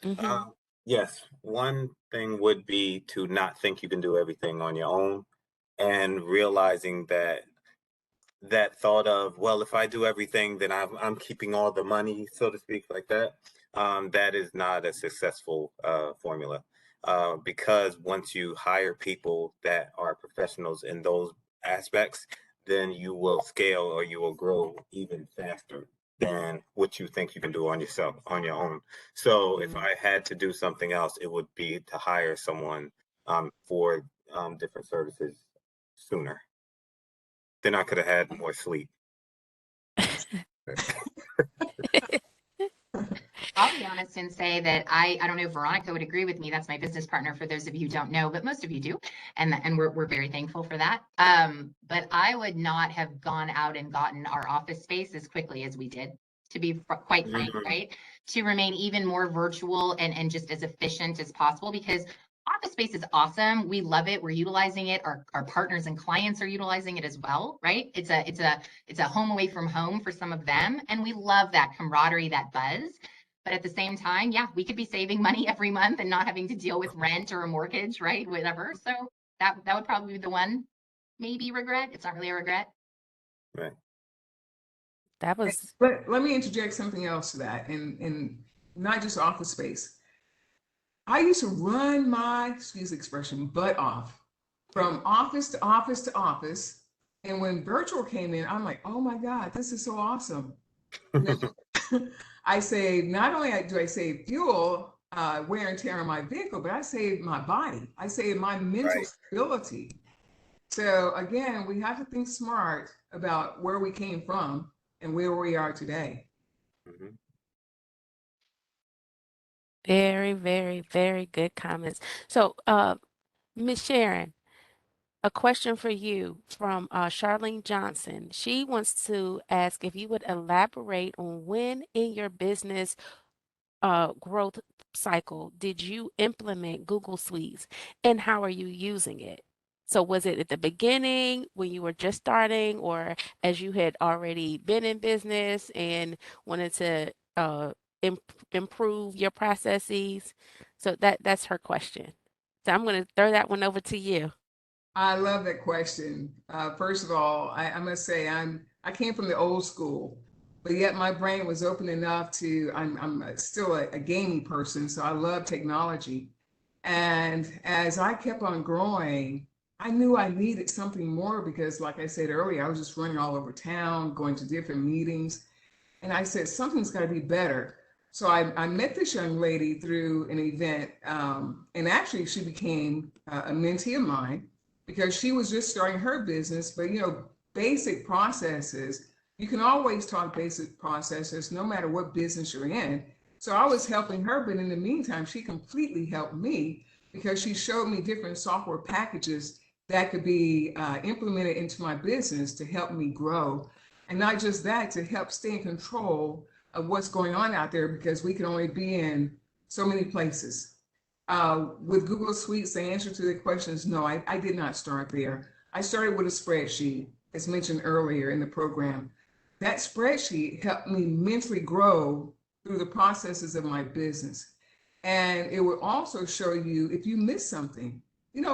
Mm-hmm. uh, yes, one thing would be to not think you can do everything on your own and realizing that thought of, well, if I do everything, then I'm keeping all the money, so to speak, like that. That is not a successful formula, because once you hire people that are professionals in those aspects, then you will scale or you will grow even faster than what you think you can do on yourself on your own. So if I had to do something else, it would be to hire someone for different services sooner. Then I could have had more sleep. I'll be honest and say that I don't know if Veronica would agree with me. That's my business partner, for those of you who don't know, but most of you do. And we're very thankful for that. But I would not have gone out and gotten our office space as quickly as we did, to be quite frank, Mhm. right? To remain even more virtual and just as efficient as possible, because office space is awesome. We love it. We're utilizing it. Our partners and clients are utilizing it as well, right? It's a home away from home for some of them. And we love that camaraderie, that buzz. But at the same time, yeah, we could be saving money every month and not having to deal with rent or a mortgage, right? Whatever. So that would probably be the one maybe regret. It's not really a regret. Right. That was Let me interject something else to that, and not just office space. I used to run my, excuse the expression, butt off from office to office to office. And when virtual came in, I'm like, oh my God, this is so awesome. Now, I save, not only do I save fuel, wear and tear on my vehicle, but I save my body. I save my mental Right. stability. So again, we have to think smart about where we came from and where we are today. Mhm. very, very, very good comments. So, Miss Sharon, a question for you from Charlene Johnson. She wants to ask if you would elaborate on when in your business growth cycle did you implement Google Suites and how are you using it? So was it at the beginning when you were just starting or as you had already been in business and wanted to improve your processes? So that's her question. So I'm going to throw that one over to you. I love that question. First of all, I must say I came from the old school, but yet my brain was open enough to. I'm still a gaming person, so I love technology. And as I kept on growing, I knew I needed something more because, like I said earlier, I was just running all over town, going to different meetings. And I said, something's got to be better. So I met this young lady through an event, and actually she became a mentee of mine because she was just starting her business. But basic processes, you can always talk basic processes no matter what business you're in. So I was helping her, but in the meantime, she completely helped me because she showed me different software packages that could be implemented into my business to help me grow. And not just that, to help stay in control of what's going on out there because we can only be in so many places. With Google Suites, the answer to the question is no, I did not start there. I started with a spreadsheet, as mentioned earlier in the program. That spreadsheet helped me mentally grow through the processes of my business. And it will also show you if you miss something.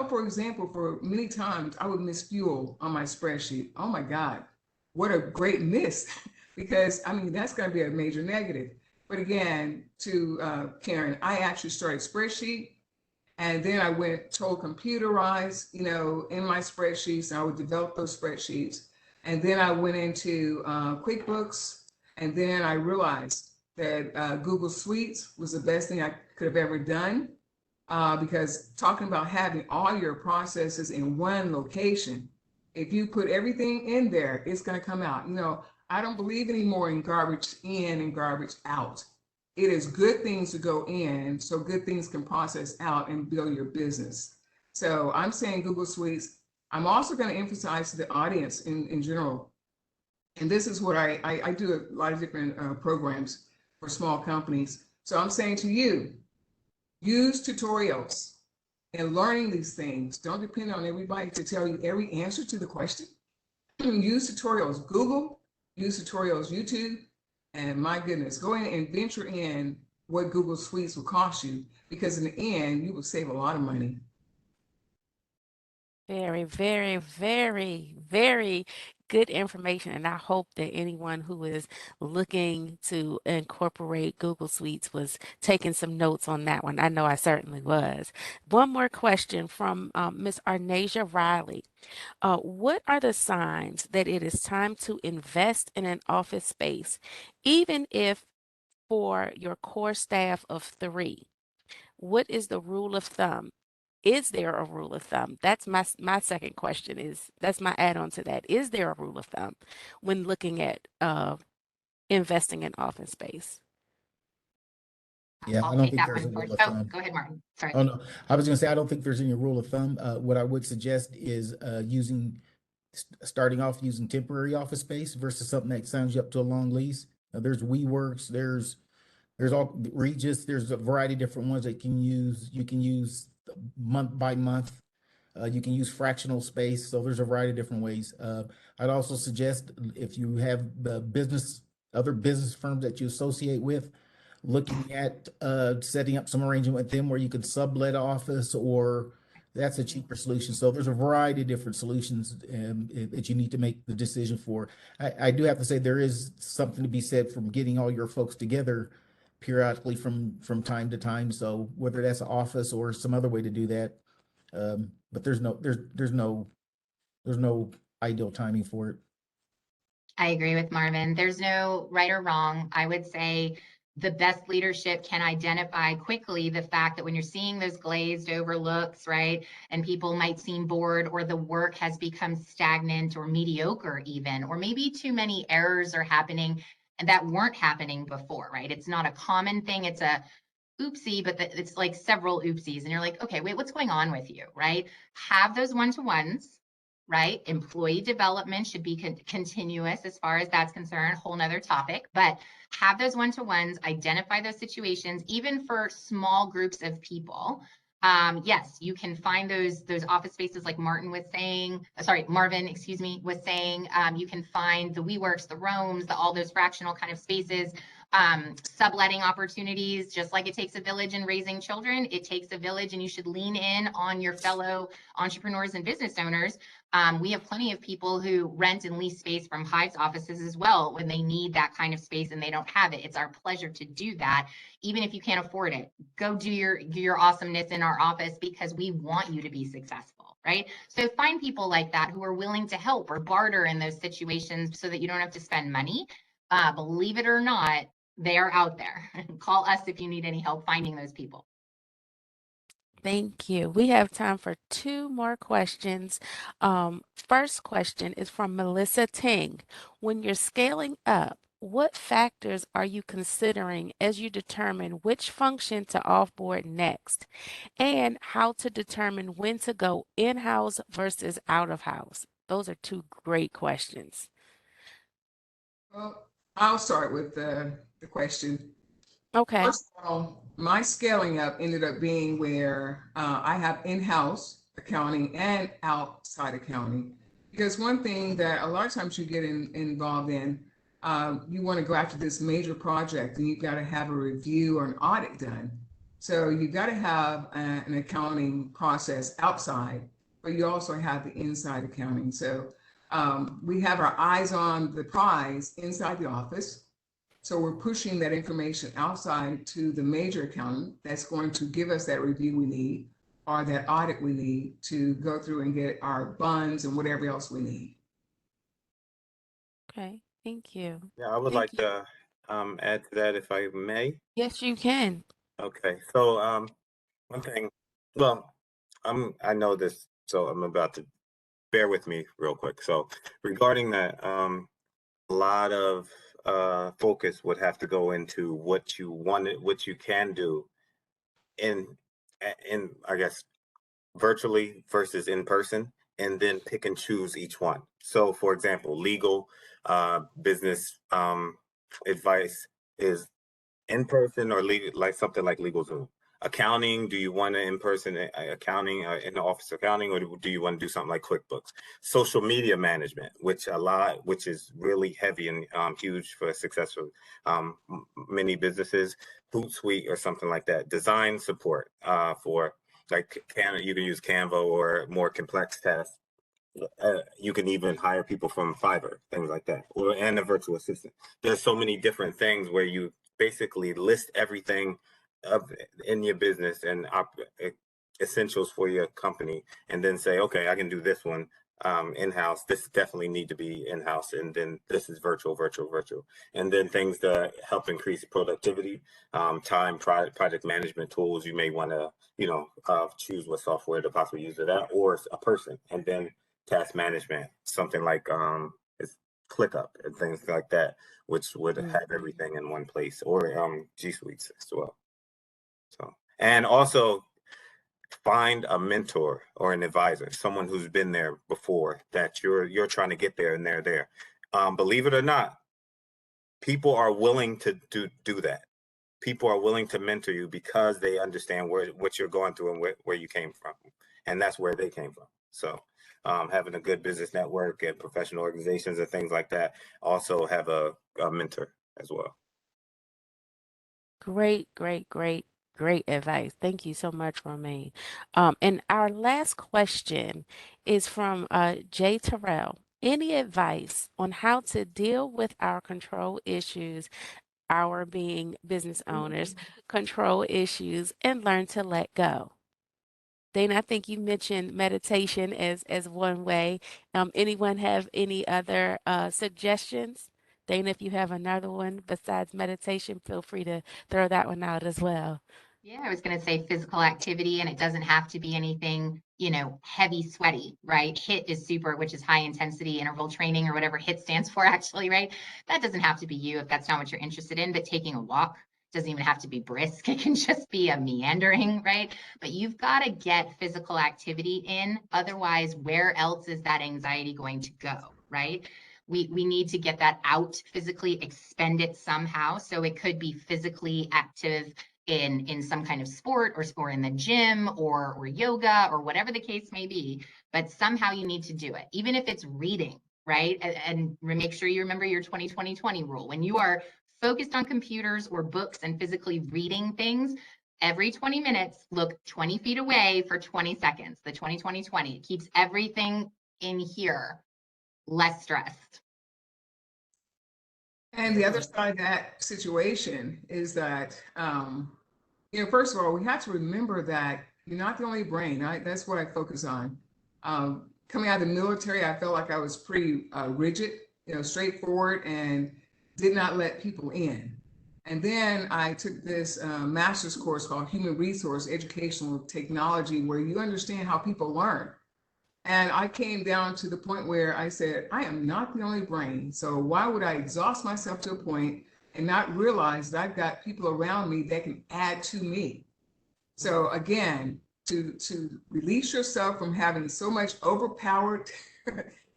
For example, for many times I would miss fuel on my spreadsheet. Oh my God, what a great miss. Because I mean, that's going to be a major negative. But again, to Karen, I actually started spreadsheet, and then I went total computerized, in my spreadsheets, and I would develop those spreadsheets. And then I went into QuickBooks, and then I realized that Google Suites was the best thing I could have ever done, because talking about having all your processes in one location, if you put everything in there, it's going to come out. I don't believe anymore in garbage in and garbage out. It is good things to go in so good things can process out and build your business. So I'm saying Google Suites. I'm also going to emphasize to the audience in general, and this is what I do a lot of different programs for small companies. So I'm saying to you, use tutorials and learning these things. Don't depend on everybody to tell you every answer to the question. Use tutorials, Google, use tutorials, YouTube, and my goodness, go in and venture in what Google Suites will cost you, because in the end, you will save a lot of money. Very, very, very, very good information. And I hope that anyone who is looking to incorporate Google Suites was taking some notes on that one. I know I certainly was. One more question from Ms. Arnasia Riley. What are the signs that it is time to invest in an office space, even if for your core staff of 3? What is the rule of thumb? Is there a rule of thumb? That's my second question. That's my add-on to that. Is there a rule of thumb when looking at investing in office space? Yeah, I I'll don't take think that there's a one rule first. of Oh, thumb. go ahead, Martin. Sorry. Oh, no, I was going to say, I don't think there's any rule of thumb. What I would suggest is starting off using temporary office space versus something that signs you up to a long lease. There's WeWorks, there's all Regis, there's a variety of different ones that can use. You can use month by month. You can use fractional space. So there's a variety of different ways. I'd also suggest, if you have other business firms that you associate with, looking at setting up some arrangement with them where you could sublet office, or that's a cheaper solution. So there's a variety of different solutions that you need to make the decision for. I do have to say, there is something to be said from getting all your folks together periodically from time to time. So whether that's an office or some other way to do that, but there's no ideal timing for it. I agree with Marvin. There's no right or wrong. I would say the best leadership can identify quickly the fact that when you're seeing those glazed over looks, right, and people might seem bored, or the work has become stagnant or mediocre even, or maybe too many errors are happening and that weren't happening before, right? It's not a common thing. It's a oopsie, but it's like several oopsies. And you're like, okay, wait, what's going on with you, right? Have those one-to-ones, right? Employee development should be continuous as far as that's concerned, whole nother topic, but have those one-to-ones, identify those situations, even for small groups of people. Yes, you can find those office spaces like Marvin, excuse me, was saying. You can find the WeWorks, the Roams, all those fractional kind of spaces, subletting opportunities. Just like it takes a village in raising children, it takes a village, and you should lean in on your fellow entrepreneurs and business owners. We have plenty of people who rent and lease space from Hive's offices as well when they need that kind of space and they don't have it. It's our pleasure to do that, even if you can't afford it. Go do your awesomeness in our office, because we want you to be successful, right? So find people like that who are willing to help or barter in those situations so that you don't have to spend money. Believe it or not, they are out there. Call us if you need any help finding those people. Thank you. We have time for 2 more questions. First question is from Melissa Ting. When you're scaling up, what factors are you considering as you determine which function to offboard next, and how to determine when to go in-house versus out-of-house? Those are 2 great questions. Well, I'll start with the question. Okay. First of all, my scaling up ended up being where I have in-house accounting and outside accounting. Because one thing that a lot of times you get involved in, you want to go after this major project, and you've got to have a review or an audit done. So you've got to have an accounting process outside, but you also have the inside accounting. So we have our eyes on the prize inside the office, So we're pushing that information outside to the major accountant that's going to give us that review we need or that audit we need to go through and get our bonds and whatever else we need. Okay, thank you. Yeah, I would Thank like you. to add to that if I may. Yes, you can. Okay, so one thing, well, I know this, so I'm about to bear with me real quick. So regarding that, a lot of focus would have to go into what you wanted, what you can do in in I guess virtually versus in person, and then pick and choose each one. So, for example, legal, business advice is in person or legal, like something like LegalZoom. Accounting, do you want an in person accounting in the office accounting, or do you want to do something like QuickBooks? Social media management, which is really heavy and huge for successful many businesses. Hootsuite or something like that. Design support for like you can use Canva or more complex tasks. You can even hire people from Fiverr, things like that, or and a virtual assistant. There's so many different things where you basically list everything of in your business and essentials for your company, and then say, okay, I can do this one in-house. This definitely need to be in-house, and then this is virtual, and then things that help increase productivity, project management tools. You may want to, choose what software to possibly use it at, or a person, and then task management, something like it's ClickUp and things like that, which would have Mhm. everything in one place, or G Suites as well. So, and also find a mentor or an advisor, someone who's been there before that you're trying to get there and they're there. Believe it or not, people are willing to do that. People are willing to mentor you because they understand what you're going through and where you came from, and that's where they came from. So having a good business network and professional organizations and things like that also have a mentor as well. Great, great, great, great advice. Thank you so much, Romaine. And our last question is from Jay Terrell. Any advice on how to deal with our control issues, our being business owners, control issues, and learn to let go? Dana, I think you mentioned meditation as one way. Anyone have any other suggestions? Dana, if you have another one besides meditation, feel free to throw that one out as well. Yeah, I was going to say physical activity, and it doesn't have to be anything, heavy, sweaty, right? HIT is super, which is high intensity interval training or whatever HIT stands for, actually, right? That doesn't have to be you if that's not what you're interested in, but taking a walk doesn't even have to be brisk. It can just be a meandering, right? But you've got to get physical activity in. Otherwise, where else is that anxiety going to go, right? We need to get that out physically, expend it somehow. So it could be physically active in some kind of sport or in the gym or yoga or whatever the case may be, but somehow you need to do it, even if it's reading, right? And make sure you remember your 20-20-20 rule. When you are focused on computers or books and physically reading things, every 20 minutes, look 20 feet away for 20 seconds. The 20-20-20. It keeps everything in here less stressed. And the other side of that situation is that, first of all, we have to remember that you're not the only brain. That's what I focus on. Coming out of the military, I felt like I was pretty rigid, straightforward, and did not let people in. And then I took this master's course called Human Resource Educational Technology, where you understand how people learn. And I came down to the point where I said, I am not the only brain. So why would I exhaust myself to a point and not realize that I've got people around me that can add to me? So again, to release yourself from having so much overpowered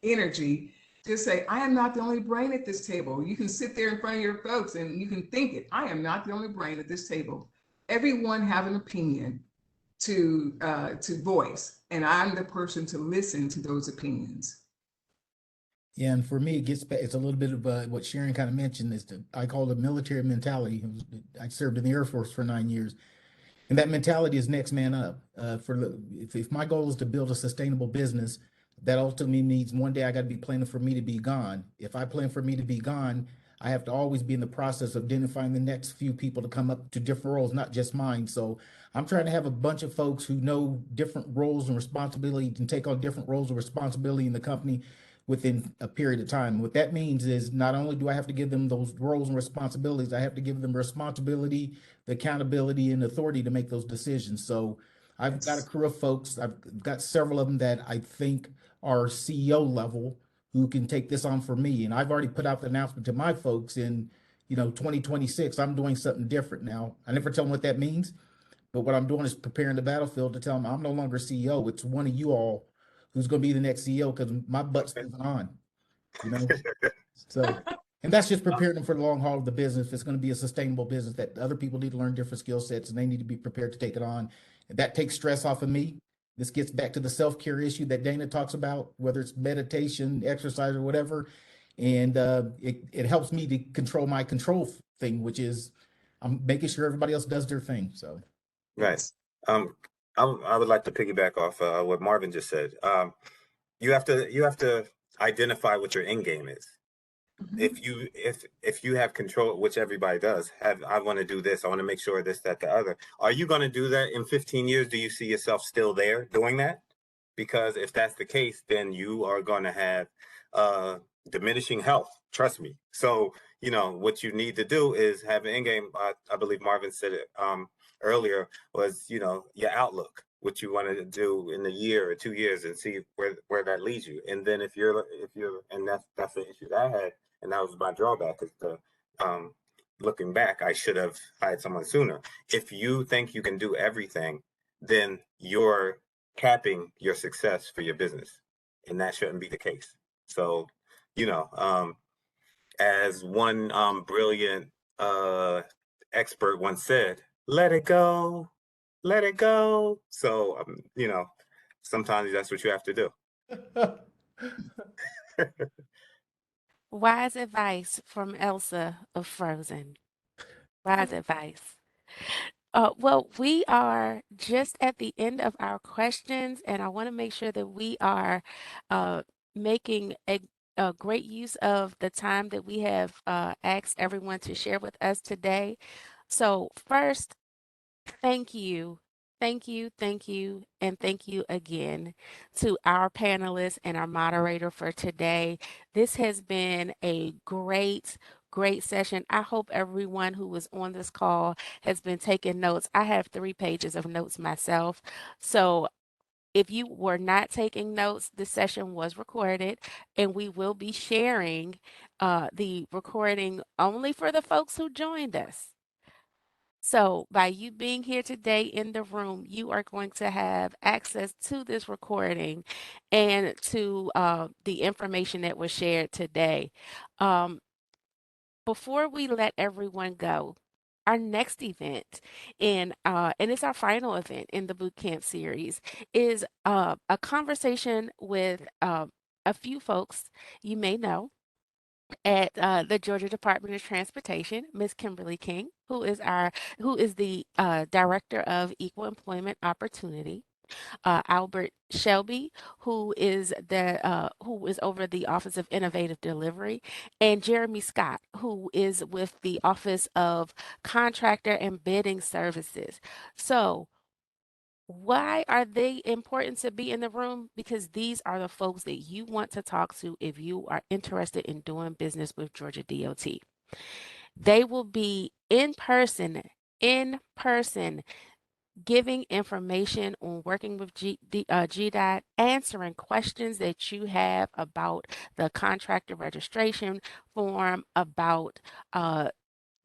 energy, just say, I am not the only brain at this table. You can sit there in front of your folks and you can think it. I am not the only brain at this table. Everyone have an opinion to voice, and I'm the person to listen to those opinions. Yeah, and for me, it gets back. It's a little bit of what Sharon kind of mentioned. I call it military mentality. I served in the Air Force for 9 years, and that mentality is next man up. If my goal is to build a sustainable business, that ultimately means one day I got to be planning for me to be gone. If I plan for me to be gone, I have to always be in the process of identifying the next few people to come up to different roles, not just mine. So I'm trying to have a bunch of folks who know different roles and responsibilities and take on different roles of responsibility in the company within a period of time. What that means is not only do I have to give them those roles and responsibilities, I have to give them responsibility, the accountability, and authority to make those decisions. So I've got a Yes. crew of folks. I've got several of them that I think are CEO level who can take this on for me. And I've already put out the announcement to my folks in, 2026. I'm doing something different now. I never tell them what that means, but what I'm doing is preparing the battlefield to tell them I'm no longer CEO. It's one of you all who's going to be the next CEO because my butt's Okay. moving on, you know? So, and that's just preparing them for the long haul of the business. If it's going to be a sustainable business, that other people need to learn different skill sets and they need to be prepared to take it on. And that takes stress off of me. This gets back to the self-care issue that Dana talks about, whether it's meditation, exercise, or whatever. And it helps me to control my control thing, which is I'm making sure everybody else does their thing. So, Right. Yes. Um, I would like to piggyback off what Marvin just said. You have to identify what your end game is. Mhm. If you have control, which everybody does, have I want to do this, I want to make sure this, that, the other. Are you going to do that in 15 years? Do you see yourself still there doing that? Because if that's the case, then you are going to have uh diminishing health. Trust me. So, what you need to do is have an end game. I believe Marvin said it earlier, was, your outlook, what you want to do in a year or 2 years, and see where that leads you. And then if you're and that's the issue that I had, and that was my drawback, is the looking back, I should have hired someone sooner. If you think you can do everything, then you're capping your success for your business, and that shouldn't be the case. So, you know, um, as one brilliant expert once said, "Let it go, let it go." So, sometimes that's what you have to do. Wise advice from Elsa of Frozen. Wise advice. Well, we are just at the end of our questions, and I want to make sure that we are uh, making a great use of the time that we have asked everyone to share with us today. So, first, thank you. Thank you, thank you, and thank you again to our panelists and our moderator for today. This has been a great session. I hope everyone who was on this call has been taking notes. I have 3 pages of notes myself. So if you were not taking notes, the session was recorded, and we will be sharing the recording only for the folks who joined us. So, by you being here today in the room, you are going to have access to this recording and to the information that was shared today. Um, Before we let everyone go, our next event and it's our final event in the boot camp series is a conversation with a few folks you may know at the Georgia Department of Transportation, Ms. Kimberly King, who is the Director of Equal Employment Opportunity. Albert Shelby, who is over the Office of Innovative Delivery, and Jeremy Scott, who is with the Office of Contractor and Bidding Services. So, why are they important to be in the room? Because these are the folks that you want to talk to if you are interested in doing business with Georgia DOT. They will be in person, giving information on working with GDOT, answering questions that you have about the contractor registration form, about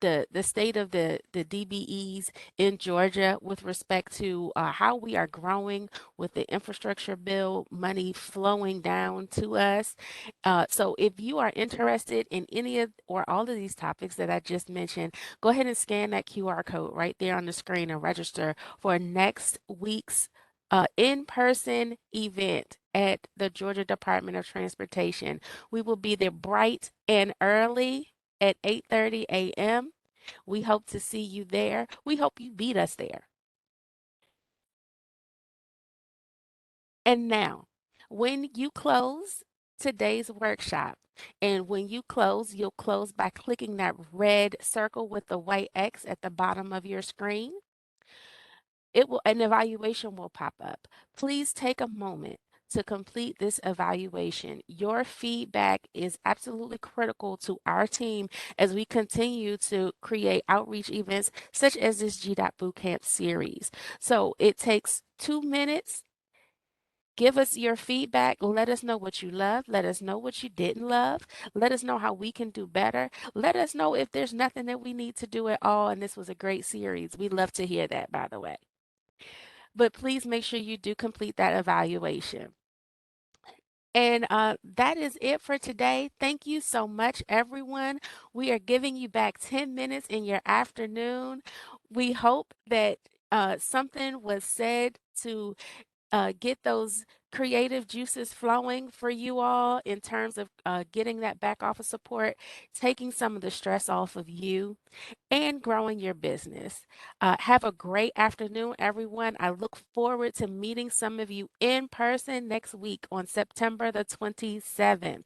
the state of the DBEs in Georgia with respect to how we are growing with the infrastructure bill money flowing down to us. So if you are interested in any of or all of these topics that I just mentioned, go ahead and scan that QR code right there on the screen and register for next week's in-person event at the Georgia Department of Transportation. We will be there bright and early at 8:30 a.m. We hope to see you there. We hope you beat us there. And now, when you close today's workshop, And when you close, you'll close by clicking that red circle with the white X at the bottom of your screen. An evaluation will pop up. Please take a moment to complete this evaluation. Your feedback is absolutely critical to our team as we continue to create outreach events such as this G.Dot Bootcamp series. So it takes 2 minutes. Give us your feedback. Let us know what you love. Let us know what you didn't love. Let us know how we can do better. Let us know if there's nothing that we need to do at all. And this was a great series. We love to hear that, by the way. But please make sure you do complete that evaluation. And that is it for today. Thank you so much, everyone. We are giving you back 10 minutes in your afternoon. We hope that something was said to get those creative juices flowing for you all in terms of getting that back office support, taking some of the stress off of you, and growing your business. Have a great afternoon, everyone. I look forward to meeting some of you in person next week on September the 27th.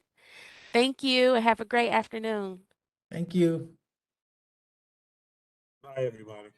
Thank you. Have a great afternoon. Thank you. Bye, everybody.